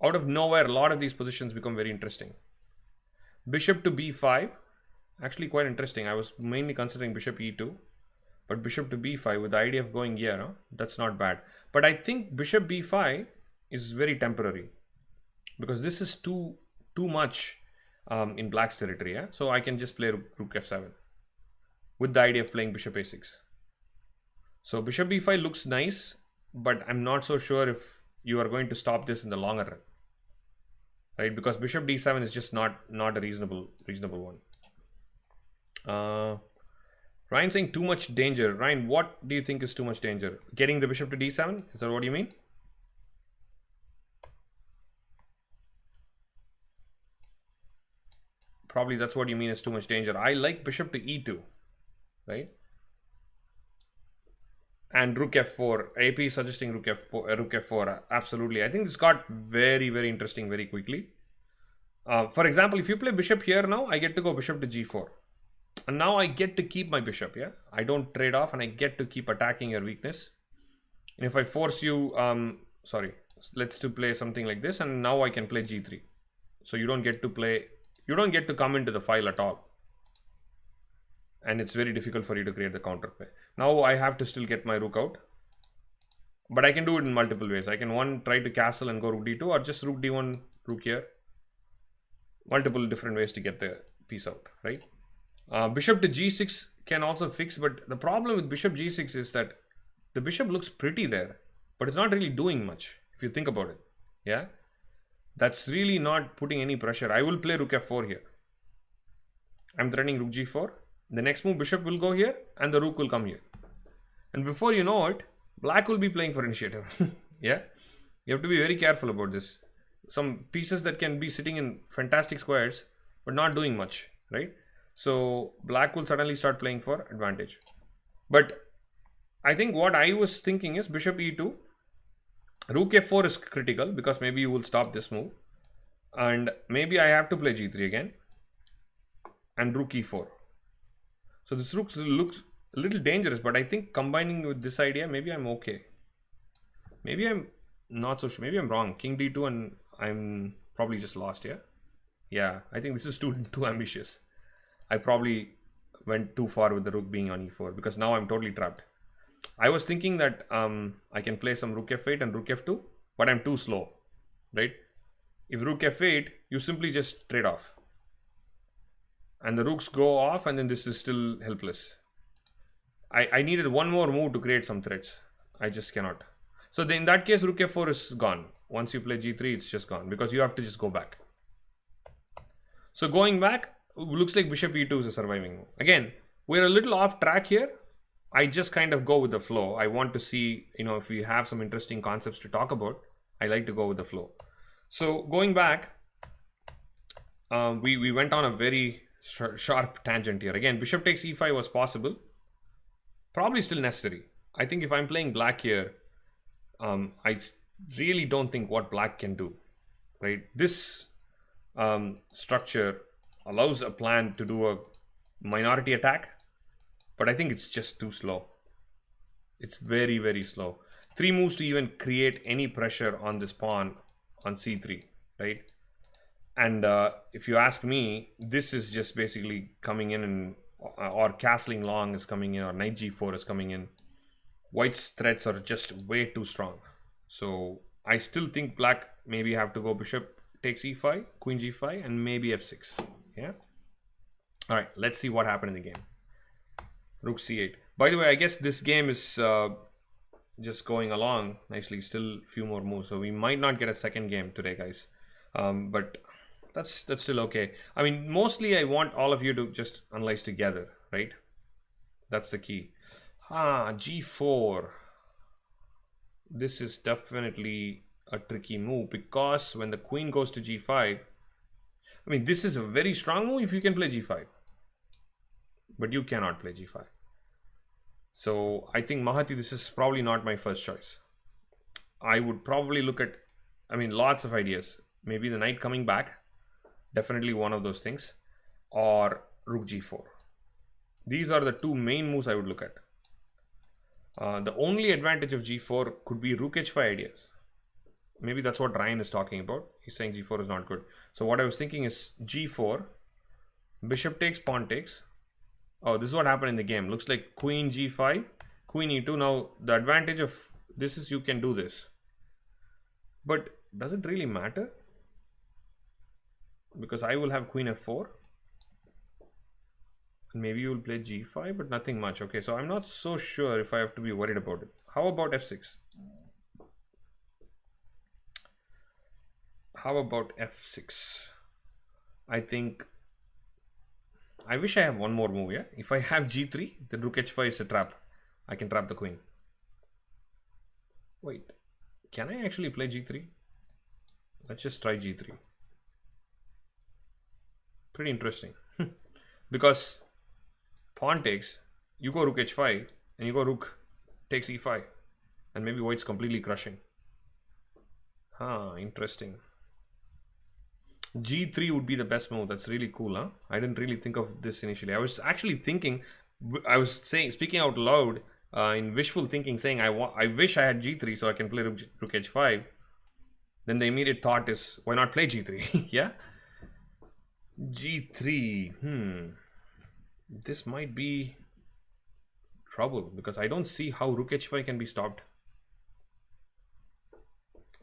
Out of nowhere, a lot of these positions become very interesting. Bishop to b5. Actually quite interesting. I was mainly considering bishop e2. But bishop to b5 with the idea of going here, huh? That's not bad. But I think bishop b5 is very temporary. Because this is too much in black's territory. Yeah? So I can just play rook f7. With the idea of playing bishop a6. So bishop b5 looks nice. But I'm not so sure if you are going to stop this in the longer run. Right? Because bishop d7 is just not a reasonable one. Ryan saying too much danger. Ryan, what do you think is too much danger? Getting the bishop to d7? Is that what you mean? Probably that's what you mean is too much danger. I like bishop to e2, right? And rook f4. AP is suggesting rook f4. Absolutely. I think this got very, very interesting very quickly. For example, if you play bishop here now, I get to go bishop to g4. And now I get to keep my bishop, yeah? I don't trade off and I get to keep attacking your weakness. And if I force you, let's to play something like this, and now I can play g3. So you don't get to come into the file at all. And it's very difficult for you to create the counterplay. Now I have to still get my rook out. But I can do it in multiple ways. I can try to castle and go rook d2, or just rook d1, rook here. Multiple different ways to get the piece out, right? Bishop to g6 can also fix, but the problem with bishop g6 is that the bishop looks pretty there, but it's not really doing much if you think about it. Yeah, that's really not putting any pressure. I will play rook f4 here. I'm threatening rook g4. The next move, bishop will go here and the rook will come here. And before you know it, black will be playing for initiative. Yeah, you have to be very careful about this. Some pieces that can be sitting in fantastic squares but not doing much, right? So black will suddenly start playing for advantage. But I think what I was thinking is bishop e2, rook f4 is critical because maybe you will stop this move. And maybe I have to play g3 again. And rook e4. So this rook looks a little dangerous, but I think combining with this idea, maybe I'm okay. Maybe I'm not so sure. Maybe I'm wrong. King d2 and I'm probably just lost here. Yeah, I think this is too ambitious. I probably went too far with the rook being on e4 because now I'm totally trapped. I was thinking that I can play some rook f8 and rook f2, but I'm too slow, right? If rook f8, you simply just trade off. And the rooks go off and then this is still helpless. I needed one more move to create some threats. I just cannot. So then in that case, rook f4 is gone. Once you play g3, it's just gone because you have to just go back. So going back, looks like bishop e2 is a surviving move. Again, we're a little off track here. I just kind of go with the flow. I want to see, if we have some interesting concepts to talk about. I like to go with the flow. So going back, we went on a very sharp tangent here. Again, bishop takes e5 was possible. Probably still necessary. I think if I'm playing black here, I really don't think what black can do, right? This structure allows a plan to do a minority attack, but I think it's just too slow. It's very, very slow. 3 moves to even create any pressure on this pawn on c3, right? And if you ask me, this is just basically coming in and or castling long is coming in, or knight g4 is coming in. White's threats are just way too strong. So I still think black maybe have to go bishop takes e5, queen g5, and maybe f6. Yeah. All right, let's see what happened in the game. Rook c8. By the way, I guess this game is just going along nicely. Still a few more moves, so we might not get a second game today, guys. But that's still okay. I mean, mostly I want all of you to just analyze together, right? That's the key. G4. This is definitely a tricky move because when the queen goes to g5, I mean, this is a very strong move if you can play g5. But you cannot play g5. So I think Mahati, this is probably not my first choice. I would probably look at, lots of ideas. Maybe the knight coming back. Definitely one of those things. Or rook g4. These are the two main moves I would look at. The only advantage of g4 could be Rook H5 ideas. Maybe that's what Ryan is talking about. He's saying g4 is not good. So what I was thinking is g4, bishop takes, pawn takes. Oh, this is what happened in the game. Looks like queen g5, queen e2. Now the advantage of this is you can do this. But does it really matter? Because I will have queen f4. Maybe you will play g5, but nothing much. Okay, so I'm not so sure if I have to be worried about it. How about f6? How about f6? I think I wish I have one more move. Yeah, if I have g3, then Rook h5 is a trap. I can trap the queen. Wait, can I actually play g3? Let's just try g3. Pretty interesting. Because pawn takes, you go Rook h5, and you go Rook takes e5, and maybe white's completely crushing. Interesting. g3 would be the best move. That's really cool, huh? I didn't really think of this initially. I was actually thinking, I was saying, speaking out loud, in wishful thinking, saying I wish I had g3 so I can play Rook h5. Then the immediate thought is, why not play g3? Yeah, g3. This might be trouble because I don't see how Rook h5 can be stopped.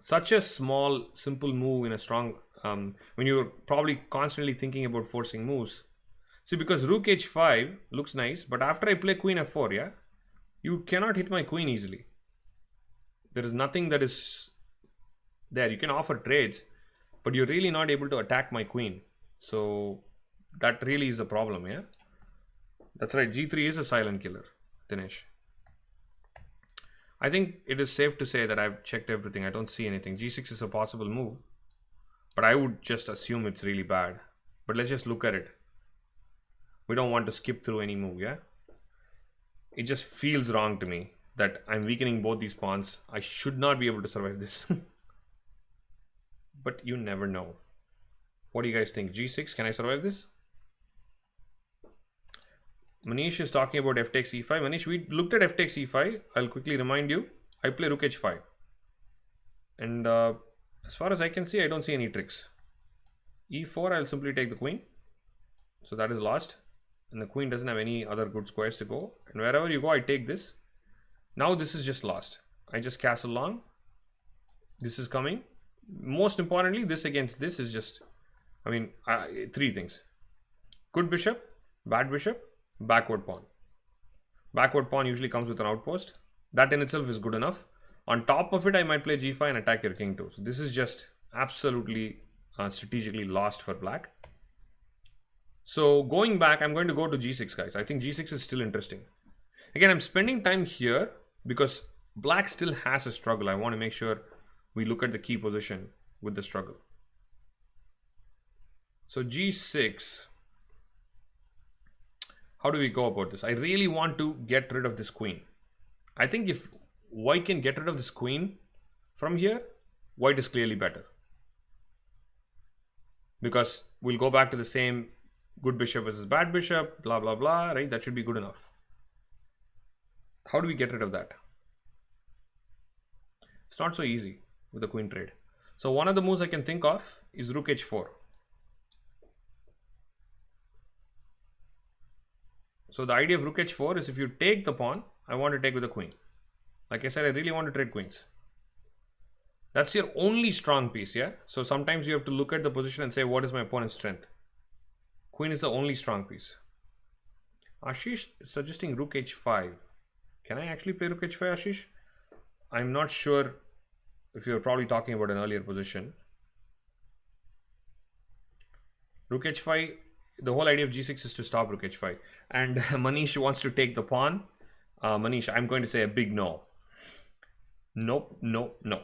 Such a small, simple move in a strong, when you're probably constantly thinking about forcing moves. See, because Rook h5 looks nice, but after I play queen f4, yeah, you cannot hit my queen easily. There is nothing that is there. You can offer trades, but you're really not able to attack my queen. So that really is a problem, yeah. That's right, g3 is a silent killer, Dinesh. I think it is safe to say that I've checked everything. I don't see anything. g6 is a possible move, but I would just assume it's really bad. But let's just look at it. We don't want to skip through any move, yeah? It just feels wrong to me that I'm weakening both these pawns. I should not be able to survive this. But you never know. What do you guys think? g6, can I survive this? Manish is talking about f takes e5. Manish, we looked at f takes e5. I'll quickly remind you. I play Rook h5. And as far as I can see, I don't see any tricks. e4, I'll simply take the queen. So that is lost. And the queen doesn't have any other good squares to go. And wherever you go, I take this. Now this is just lost. I just castle long. This is coming. Most importantly, this against this is just, I mean, three things. Good bishop, bad bishop, backward pawn. Backward pawn usually comes with an outpost. That in itself is good enough. On top of it, I might play g5 and attack your king too. So this is just absolutely strategically lost for black. So going back, I'm going to go to g6, guys. I think g6 is still interesting. Again, I'm spending time here because black still has a struggle. I want to make sure we look at the key position with the struggle. So g6. How do we go about this? I really want to get rid of this queen. I think if white can get rid of this queen from here, white is clearly better. Because we'll go back to the same good bishop versus bad bishop, blah, blah, blah, right? That should be good enough. How do we get rid of that? It's not so easy with the queen trade. So one of the moves I can think of is Rook h4. So the idea of Rook h4 is if you take the pawn, I want to take with the queen. Like I said, I really want to trade queens. That's your only strong piece, yeah? So sometimes you have to look at the position and say, what is my opponent's strength? Queen is the only strong piece. Ashish is suggesting Rook h5. Can I actually play Rook h5, Ashish? I'm not sure if you're probably talking about an earlier position. Rook h5, the whole idea of g6 is to stop Rook h5. And Manish wants to take the pawn. Manish, I'm going to say a big no. Nope, no, no.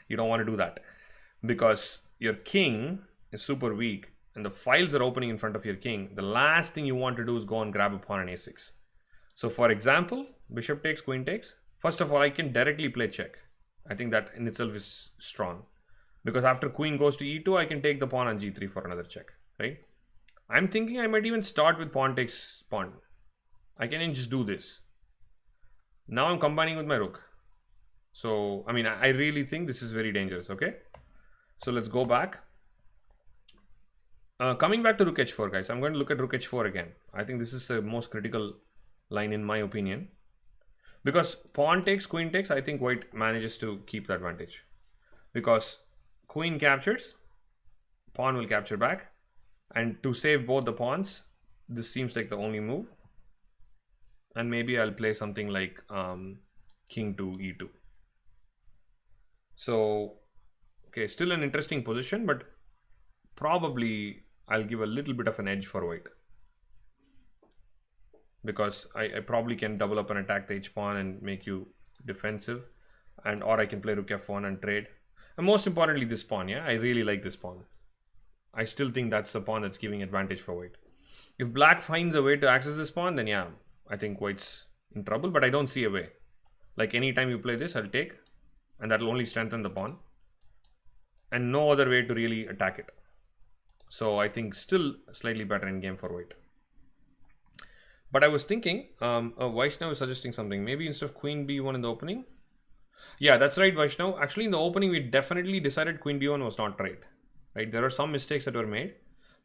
You don't want to do that. Because your king is super weak and the files are opening in front of your king. The last thing you want to do is go and grab a pawn on a6. So for example, bishop takes, queen takes. First of all, I can directly play check. I think that in itself is strong. Because after queen goes to e2, I can take the pawn on g3 for another check, right? I'm thinking I might even start with pawn takes pawn. I can just do this. Now I'm combining with my rook. So, I mean, I really think this is very dangerous, okay? So let's go back. Coming back to Rook H4, guys, I'm going to look at Rook H4 again. I think this is the most critical line in my opinion. Because pawn takes, queen takes, I think white manages to keep the advantage. Because queen captures, pawn will capture back. And to save both the pawns, this seems like the only move. And maybe I'll play something like king to e2. So, okay, still an interesting position, but probably I'll give a little bit of an edge for white. Because I probably can double up and attack the h pawn and make you defensive. And or I can play rook f1 and trade. And most importantly, this pawn, yeah, I really like this pawn. I still think that's the pawn that's giving advantage for white. If black finds a way to access this pawn, then yeah, I think white's in trouble, but I don't see a way. Like anytime you play this, I'll take, and that'll only strengthen the pawn. And no other way to really attack it. So I think still slightly better in game for white. But I was thinking, Vaishnav is suggesting something. Maybe instead of queen b1 in the opening. Yeah, that's right, Vaishnav. Actually, in the opening, we definitely decided queen b1 was not right. Right? There are some mistakes that were made.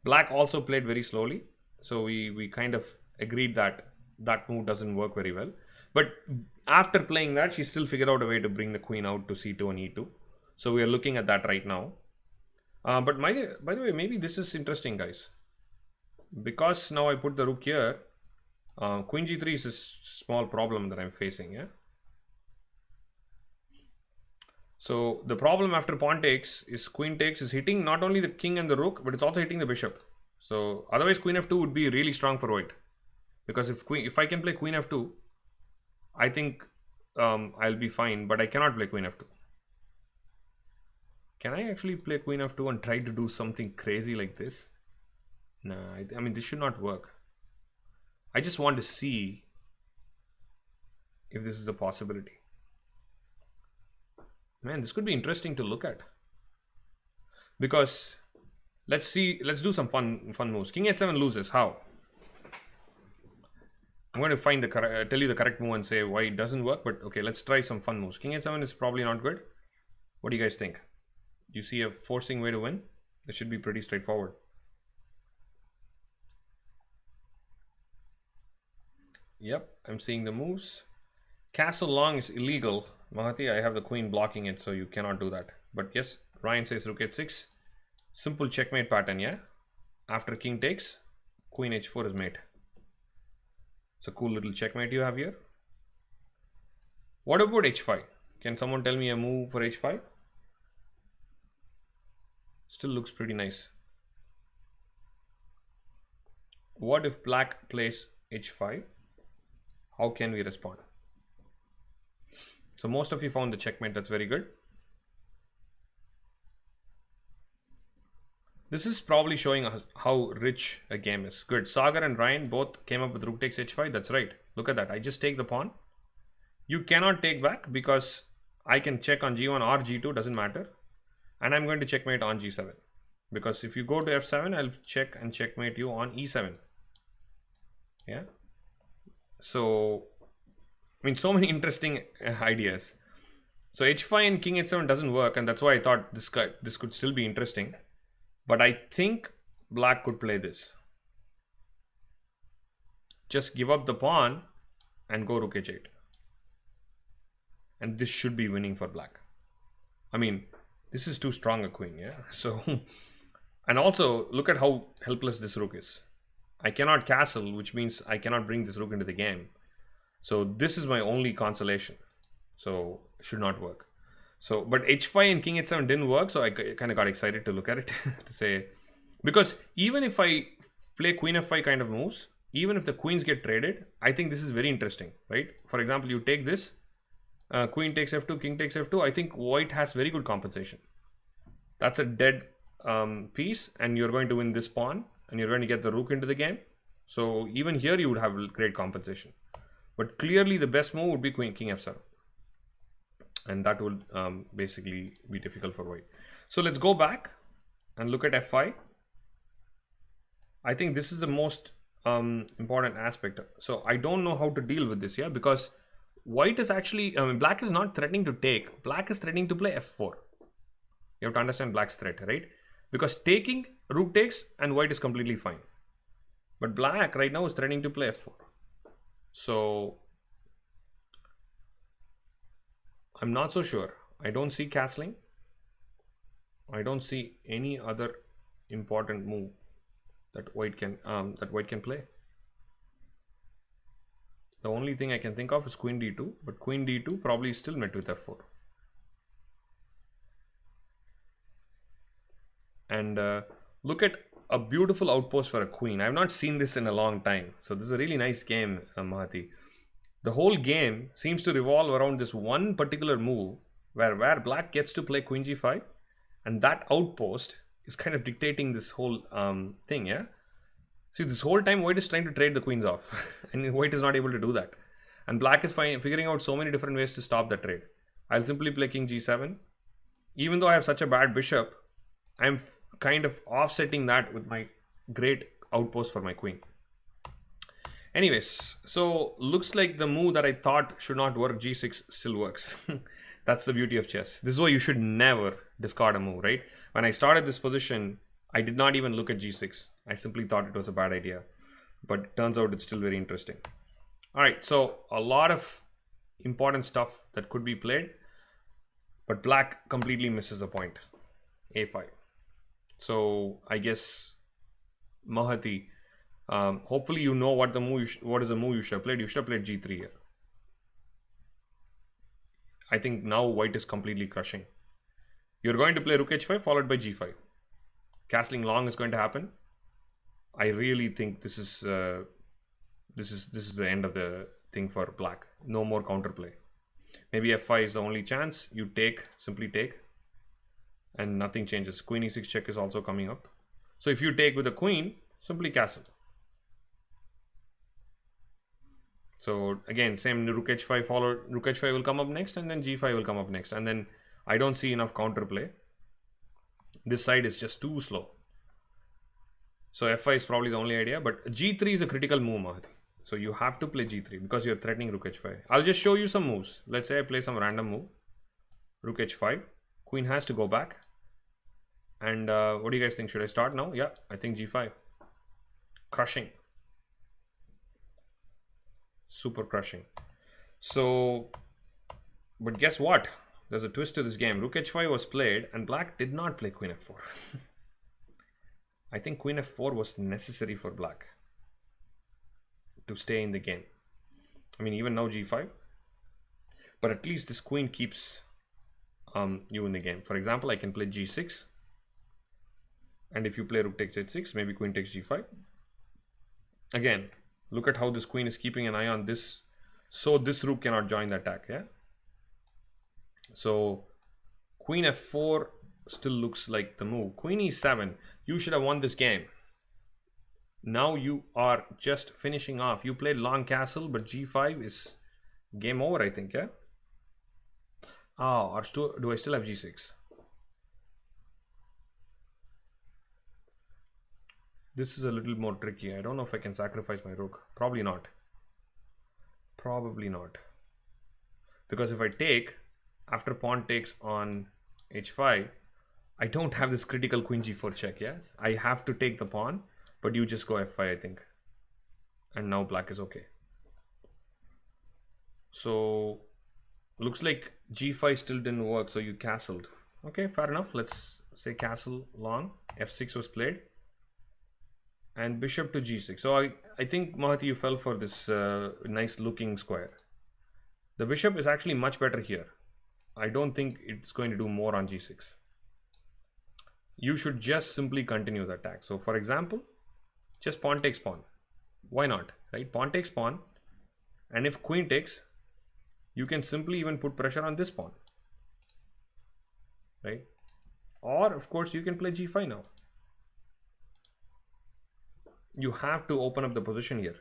Black also played very slowly. So we kind of agreed that that move doesn't work very well. But after playing that, she still figured out a way to bring the queen out to c2 and e2. So we are looking at that right now. But by the way, maybe this is interesting, guys. Because now I put the rook here, queen g3 is a small problem that I'm facing, yeah? So the problem after pawn takes is queen takes is hitting not only the king and the rook, but it's also hitting the bishop. So otherwise queen f2 would be really strong for white. Because if I can play queen f2, I think I'll be fine, but I cannot play queen f2. Can I actually play queen f2 and try to do something crazy like this? Nah, I mean, this should not work. I just want to see if this is a possibility. Man, this could be interesting to look at. Because let's do some fun moves. King h7 loses. How? I'm going to find tell you the correct move and say why it doesn't work. But okay, let's try some fun moves. King h7 is probably not good. What do you guys think? You see a forcing way to win? This should be pretty straightforward. Yep, I'm seeing the moves. Castle long is illegal. Mahati, I have the queen blocking it, so you cannot do that. But yes, Ryan says rook h6. Simple checkmate pattern, yeah? After king takes, queen h4 is mate. It's a cool little checkmate you have here. What about h5? Can someone tell me a move for h5? Still looks pretty nice. What if black plays h5? How can we respond? So most of you found the checkmate. That's very good. This is probably showing us how rich a game is. Good. Sagar and Ryan both came up with rook takes h5. That's right. Look at that. I just take the pawn. You cannot take back because I can check on g1 or g2. Doesn't matter. And I'm going to checkmate on g7. Because if you go to f7, I'll check and checkmate you on e7. Yeah. So, I mean, so many interesting ideas. So h5 and king h7 doesn't work, and that's why I thought this could still be interesting. But I think black could play this. Just give up the pawn and go rook h8. And this should be winning for black. I mean, this is too strong a queen, yeah? So, and also, look at how helpless this rook is. I cannot castle, which means I cannot bring this rook into the game. So this is my only consolation. So it should not work. So, but h5 and king h7 didn't work, so I kind of got excited to look at it to say, because even if I play queen f5 kind of moves, even if the queens get traded, I think this is very interesting, right? For example, you take this, queen takes f2, king takes f2. I think white has very good compensation. That's a dead piece, and you're going to win this pawn, and you're going to get the rook into the game. So even here you would have great compensation. But clearly the best move would be king f7. And that will basically be difficult for white. So let's go back and look at f5. I think this is the most important aspect. So I don't know how to deal with this, yeah, because white is actually, black is not threatening to take. Black is threatening to play f4. You have to understand black's threat, right? Because taking, rook takes, and white is completely fine. But black right now is threatening to play f4. So I'm not so sure. I don't see castling. I don't see any other important move that white can play. The only thing I can think of is queen d2, but queen d2 probably is still met with f4. And look at a beautiful outpost for a queen. I've not seen this in a long time. So this is a really nice game, Mahati. The whole game seems to revolve around this one particular move where black gets to play queen g5, and that outpost is kind of dictating this whole thing, yeah? See, this whole time white is trying to trade the queens off and white is not able to do that. And black is figuring out so many different ways to stop that trade. I'll simply play king g7. Even though I have such a bad bishop, I'm kind of offsetting that with my great outpost for my queen. Anyways, so looks like the move that I thought should not work, g6, still works. That's the beauty of chess. This is why you should never discard a move, right? When I started this position, I did not even look at g6. I simply thought it was a bad idea. But it turns out it's still very interesting. All right, so a lot of important stuff that could be played. But black completely misses the point. a5. So I guess, Mahati, hopefully you know what is the move you should have played. You should have played g3 here. I think now white is completely crushing. You're going to play rook h5 followed by g5. Castling long is going to happen. I really think this is the end of the thing for black. No more counterplay. Maybe f5 is the only chance. You take, simply take, and nothing changes. Queen e6 check is also coming up. So if you take with the queen, simply castle. So again, same rook h5 followed. Rook h5 will come up next, and then g5 will come up next, and then I don't see enough counterplay. This side is just too slow. So f5 is probably the only idea, but g3 is a critical move, Mahati. So you have to play g3 because you're threatening rook h5. I'll just show you some moves. Let's say I play some random move. Rook h5. Queen has to go back. And what do you guys think? Should I start now? Yeah, I think g5. Crushing. Super crushing. So, but guess what? There's a twist to this game. Rook h5 was played and black did not play queen f4. I think queen f4 was necessary for black to stay in the game. I mean, even now g5. But at least this queen keeps you in the game. For example, I can play g6. And if you play rook takes h6, maybe queen takes g5. Again, look at how this queen is keeping an eye on this. So this rook cannot join the attack, yeah? So queen f4 still looks like the move. Queen e7, you should have won this game. Now you are just finishing off. You played long castle, but g5 is game over, I think, yeah? Oh, or do I still have g6? This is a little more tricky. I don't know if I can sacrifice my rook. Probably not. Probably not. Because if I take, after pawn takes on h5, I don't have this critical queen g4 check, yes? I have to take the pawn, but you just go f5, I think. And now black is okay. So, looks like g5 still didn't work, so you castled. Okay, fair enough. Let's say castle long. f6 was played. And bishop to g6. So I think, Mahati, you fell for this nice looking square. The bishop is actually much better here. I don't think it's going to do more on g6. You should just simply continue the attack. So for example, just pawn takes pawn. Why not, right? Pawn takes pawn. And if queen takes, you can simply even put pressure on this pawn, right? Or of course you can play g5 now. You have to open up the position here.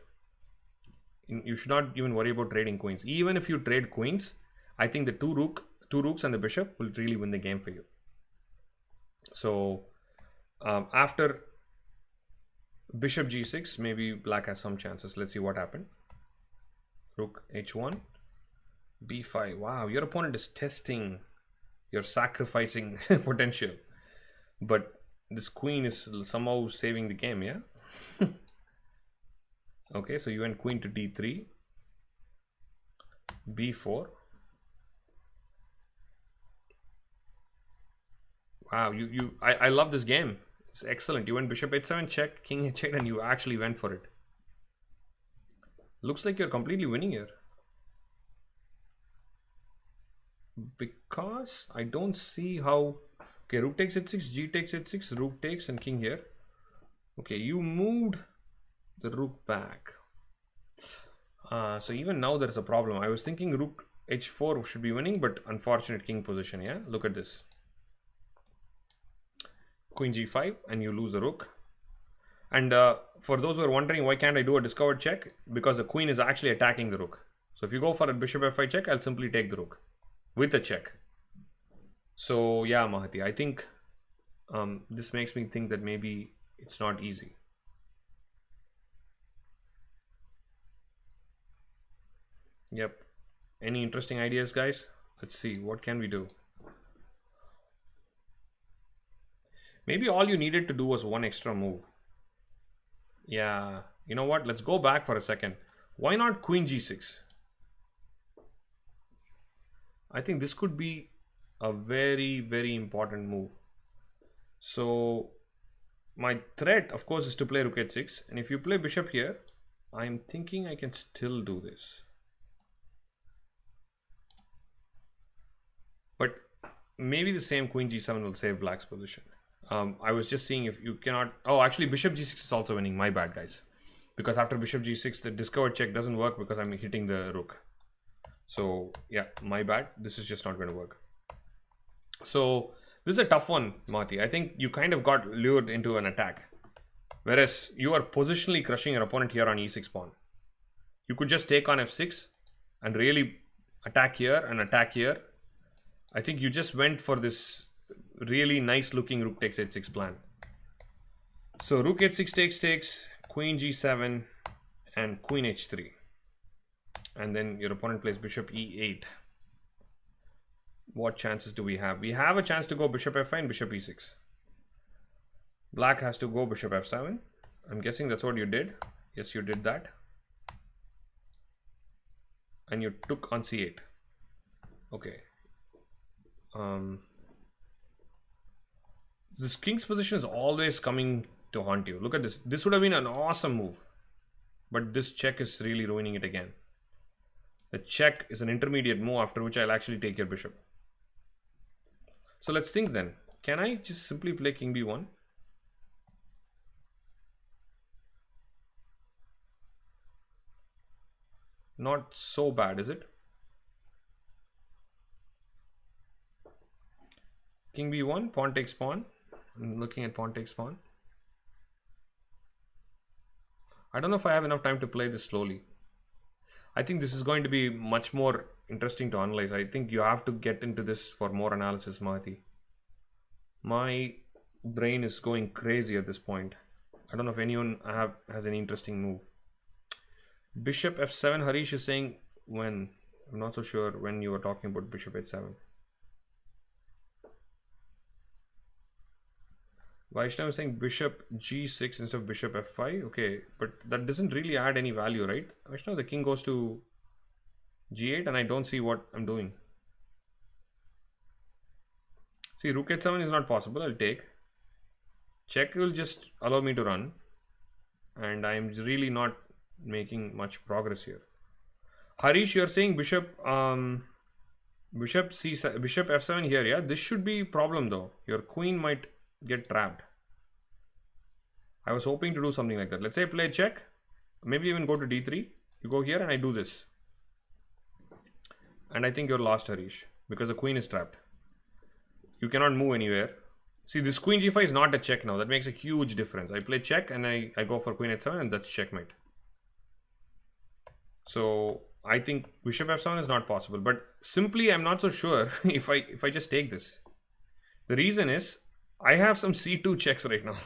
You should not even worry about trading queens. Even if you trade queens, I think the two rooks and the bishop will really win the game for you. So after Bishop g6, maybe black has some chances. Let's see what happened. Rook h1, b5. Wow, your opponent is testing your sacrificing potential. But this queen is somehow saving the game, yeah? Okay, so you went queen to d3, b4. Wow, I love this game. It's excellent. You went bishop h7, check, king h8, and you actually went for it. Looks like you're completely winning here. Because I don't see how... Okay, rook takes h6, g takes h6, rook takes, and king here. Okay, you moved the rook back. So even now there's a problem. I was thinking rook h4 should be winning, but unfortunate king position, yeah? Look at this. Queen g5, and you lose the rook. And for those who are wondering, why can't I do a discovered check? Because the queen is actually attacking the rook. So if you go for a bishop f5 check, I'll simply take the rook with a check. So yeah, Mahati, I think this makes me think that maybe it's not easy. Yep. Any interesting ideas, guys? Let's see. What can we do? Maybe all you needed to do was one extra move. Yeah. You know what? Let's go back for a second. Why not queen g6? I think this could be a very, very important move. So my threat, of course, is to play rook h6. And if you play bishop here, I'm thinking I can still do this. But maybe the same queen g7 will save black's position. I was just seeing if you cannot... Oh, actually, bishop g6 is also winning. My bad, guys. Because after bishop g6, the discovered check doesn't work because I'm hitting the rook. So, yeah, my bad. This is just not going to work. So, this is a tough one, Mati. I think you kind of got lured into an attack. Whereas, you are positionally crushing your opponent here on e6 pawn. You could just take on f6 and really attack here and attack here. I think you just went for this really nice looking rook takes h6 plan. So rook h6 takes, queen g7 and queen h3. And then your opponent plays bishop e8. What chances do we have? We have a chance to go bishop f5 and bishop e6. Black has to go bishop f7. I'm guessing that's what you did. Yes, you did that. And you took on c8. Okay. This king's position is always coming to haunt you. Look at this. This would have been an awesome move. But this check is really ruining it again. The check is an intermediate move after which I'll actually take your bishop. So let's think then. Can I just simply play king b1? Not so bad, is it? King b1, pawn takes pawn. I'm looking at pawn takes pawn. I don't know if I have enough time to play this slowly. I think this is going to be much more interesting to analyze. I think you have to get into this for more analysis, Mahati. My brain is going crazy at this point. I don't know if anyone has any interesting move. Bishop f7, Harish is saying when. I'm not so sure when you were talking about bishop h7. Vaishnav is saying bishop g6 instead of bishop f5. Okay, but that doesn't really add any value, right? Vaishnav, the king goes to g8 and I don't see what I'm doing. See, rook h7 is not possible. I'll take. Check will just allow me to run. And I'm really not making much progress here. Harish, you're saying bishop f7 here, yeah? This should be a problem though. Your queen might get trapped. I was hoping to do something like that. Let's say play check, maybe even go to d3. You go here and I do this. And I think you're lost, Harish, because the queen is trapped. You cannot move anywhere. See, this queen g5 is not a check now. That makes a huge difference. I play check and I go for queen h7 and that's checkmate. So I think bishop f7 is not possible. But simply I'm not so sure if I just take this. The reason is I have some c2 checks right now.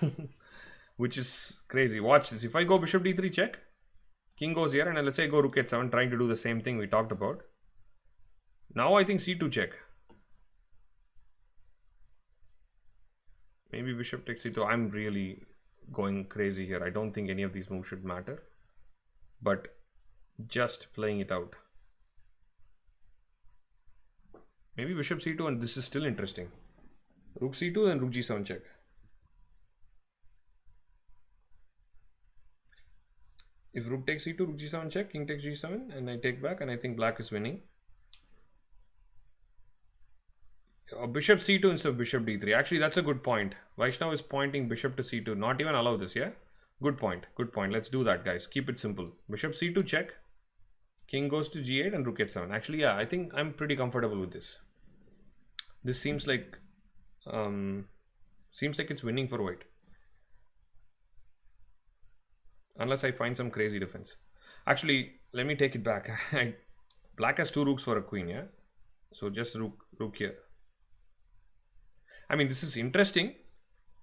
which is crazy. Watch this. If I go bishop d3 check, king goes here, and let's say I go rook h7, trying to do the same thing we talked about. Now I think c2 check. Maybe bishop takes c2. I'm really going crazy here. I don't think any of these moves should matter, but just playing it out. Maybe bishop c2, and this is still interesting. Rook c2 and rook g7 check. If rook takes c2, rook g7 check, king takes g7, and I take back, and I think black is winning. Bishop c2 instead of bishop d3. Actually, that's a good point. Vaishnav is pointing bishop to c2. Not even allow this, yeah? Good point. Good point. Let's do that, guys. Keep it simple. Bishop c2 check. King goes to g8 and rook h7. Actually, yeah, I think I'm pretty comfortable with this. This seems like it's winning for white. Unless I find some crazy defense. Actually, let me take it back. Black has 2 rooks for a queen, yeah? So just rook here. I mean, this is interesting.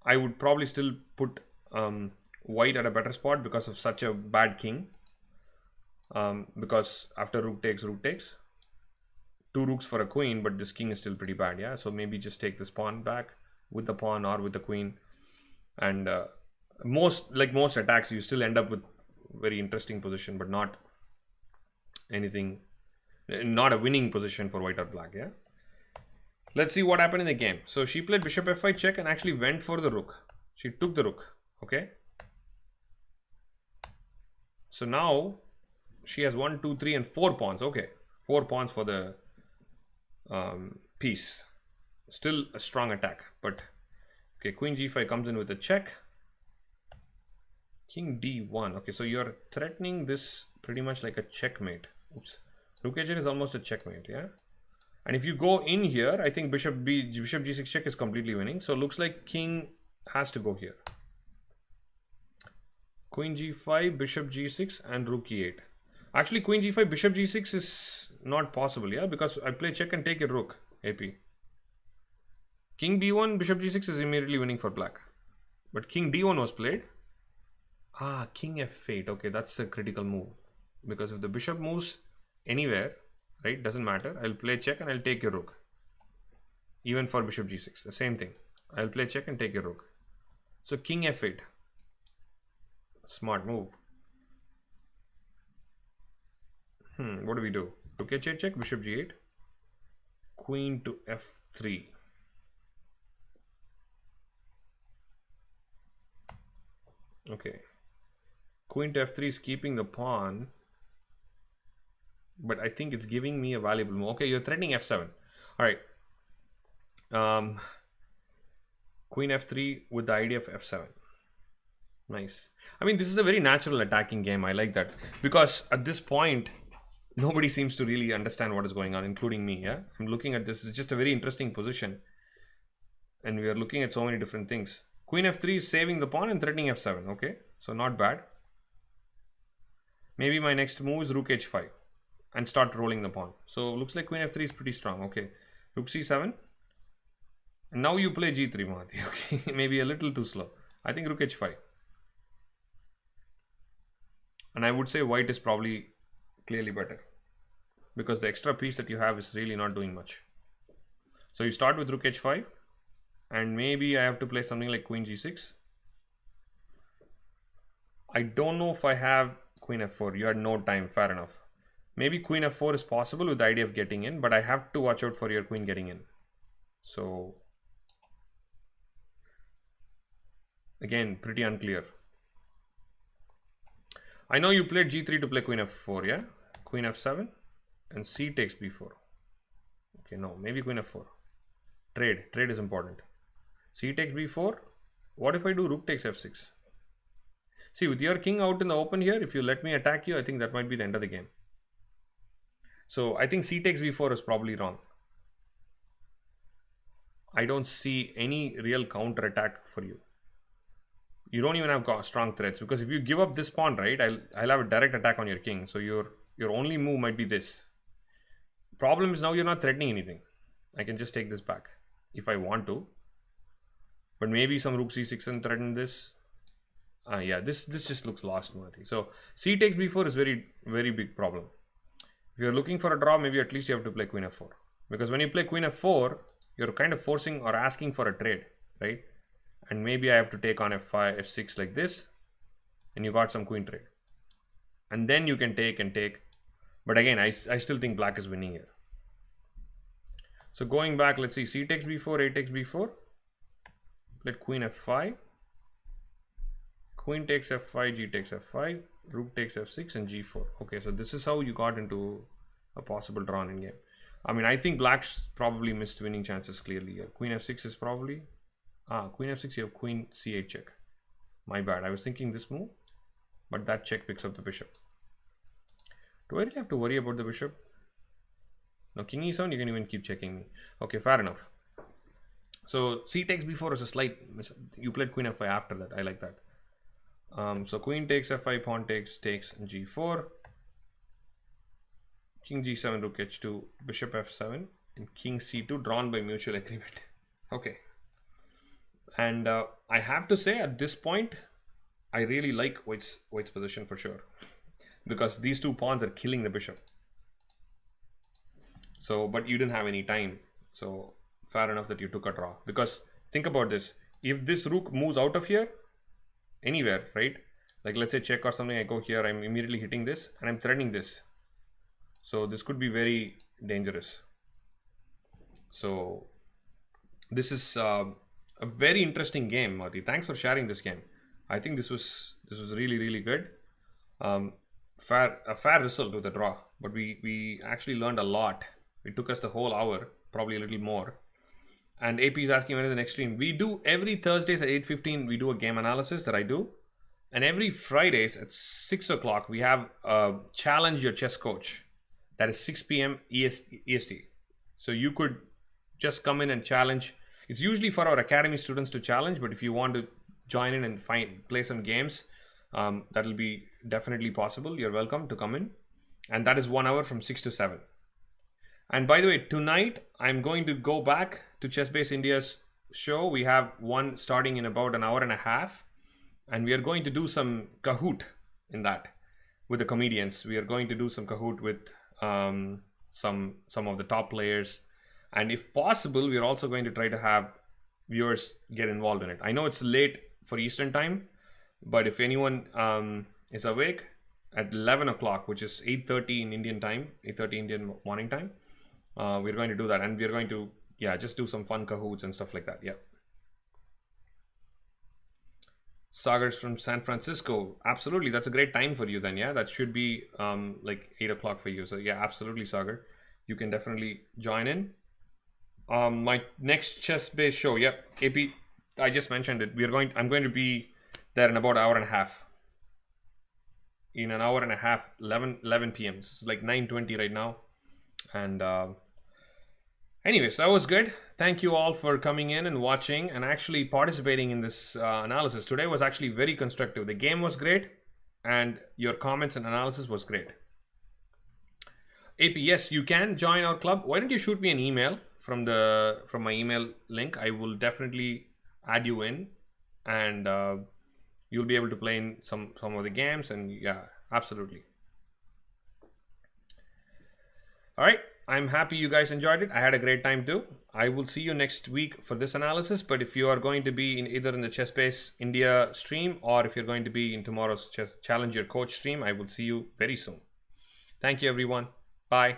I would probably still put white at a better spot because of such a bad king. Because after rook takes, 2 rooks for a queen, but this king is still pretty bad, yeah? So maybe just take this pawn back with the pawn or with the queen. And most attacks, you still end up with very interesting position, but not a winning position for white or black, yeah? Let's see what happened in the game. So she played bishop f5 check and actually went for the rook. She took the rook, okay? So now she has 1, 2, 3, and 4 pawns. Okay, 4 pawns for the piece. Still a strong attack, but okay, queen g5 comes in with a check. King d1. Okay, so you're threatening this pretty much like a checkmate. Oops. Rook h8 is almost a checkmate, yeah? And if you go in here, I think bishop g6 check is completely winning. So it looks like king has to go here. Queen g5, bishop g6, and rook e8. Actually, queen g5, bishop g6 is not possible, yeah? Because I play check and take a rook, AP. King b1, bishop g6 is immediately winning for black. But king d1 was played. Ah, king f8. Okay, that's a critical move. Because if the bishop moves anywhere, right, doesn't matter. I'll play check and I'll take your rook. Even for bishop g6, the same thing. I'll play check and take your rook. So king f8. Smart move. What do we do? Rook h8 check, bishop g8. Queen to f3. Okay. Queen to f3 is keeping the pawn. But I think it's giving me a valuable move. Okay, you're threatening f7. All right. Queen f3 with the idea of f7. Nice. I mean, this is a very natural attacking game. I like that. Because at this point, nobody seems to really understand what is going on, including me. Yeah, I'm looking at this. It's just a very interesting position. And we are looking at so many different things. Queen f3 is saving the pawn and threatening f7. Okay, so not bad. Maybe my next move is rook h5. And start rolling the pawn. So looks like queen f3 is pretty strong. Okay, rook c7. And now you play g3, Mahati. Okay, maybe a little too slow. I think rook h5. And I would say white is probably clearly better. Because the extra piece that you have is really not doing much. So you start with rook h5. And maybe I have to play something like queen g6. I don't know if I have queen f4. You had no time. Fair enough. Maybe queen f4 is possible with the idea of getting in, but I have to watch out for your queen getting in. So, again, pretty unclear. I know you played g3 to play queen f4, yeah? Queen f7 and c takes b4. Okay, no, maybe queen f4. Trade is important. C takes b4. What if I do rook takes f6? See, with your king out in the open here, if you let me attack you, I think that might be the end of the game. So I think c takes b4 is probably wrong. I don't see any real counter attack for you. You don't even have strong threats, because if you give up this pawn, right, I'll have a direct attack on your king. So your only move might be this. Problem is now you're not threatening anything. I can just take this back if I want to. But maybe some rook c6 and threaten this. Yeah, this just looks lost, Mati. So c takes b4 is very big problem. If you're looking for a draw, maybe at least you have to play queen f4, because when you play queen f4, you're kind of forcing or asking for a trade, right? And maybe I have to take on f5, f6 like this, and you got some queen trade, and then you can take and take. But again, I still think black is winning here. So going back, let's see, c takes b4, a takes b4, let queen f5, queen takes f5, g takes f5, rook takes f6, and g4. Okay, so this is how you got into a possible draw in game. I mean, I think black's probably missed winning chances clearly here. Queen f6 is probably... queen f6, you have queen c8 check. My bad, I was thinking this move, but that check picks up the bishop. Do I really have to worry about the bishop? No, king e7, you can even keep checking me. Okay, fair enough. So c takes b4 is a slight... You played queen f5 after that, I like that. So queen takes f5, pawn takes g4, king g7, rook h2, bishop f7, and king c2 drawn by mutual agreement. Okay. And I have to say at this point, I really like white's position for sure, because these two pawns are killing the bishop. So, but you didn't have any time. So fair enough that you took a draw, because think about this. If this rook moves out of here, anywhere, right? Like let's say check or something, I go here, I'm immediately hitting this and I'm threatening this. So this could be very dangerous. So this is a very interesting game, Mati. Thanks for sharing this game. I think this was really good. A fair result with the draw, but we actually learned a lot. It took us the whole hour, probably a little more. And AP is asking when is the next stream. We do every Thursdays at 8:15. We do a game analysis that I do, and every Fridays at 6 o'clock we have challenge your chess coach. That is 6 p.m. EST. So you could just come in and challenge. It's usually for our academy students to challenge, but if you want to join in and play some games, that will be definitely possible. You're welcome to come in, and that is 1 hour from 6 to 7. And by the way, tonight I'm going to go back to ChessBase India's show. We have one starting in about an hour and a half, and we are going to do some Kahoot in that with the comedians. We are going to do some Kahoot with some of the top players, and if possible, we are also going to try to have viewers get involved in it. I know it's late for Eastern time, but if anyone is awake at 11 o'clock, which is 8:30 in Indian time, 8:30 Indian morning time, we're going to do that, and we're going to just do some fun Kahoots and stuff like that. Yeah. Sagar's from San Francisco. Absolutely, that's a great time for you then. Yeah, that should be like 8 o'clock for you. So yeah, absolutely, Sagar, you can definitely join in. My next chess-based show, yep, AP, I just mentioned it. I'm going to be there in about an hour and a half. In an hour and a half, 11 p.m. So it's like 9:20 right now. And anyways, that was good. Thank you all for coming in and watching and actually participating in this analysis. Today was actually very constructive. The game was great, and your comments and analysis was great. AP, yes, you can join our club. Why don't you shoot me an email from my email link? I will definitely add you in, and you'll be able to play in some of the games. And yeah, absolutely. All right, I'm happy you guys enjoyed it. I had a great time too. I will see you next week for this analysis, but if you are going to be either in the ChessBase India stream, or if you're going to be in tomorrow's Challenge Your Coach stream, I will see you very soon. Thank you, everyone. Bye.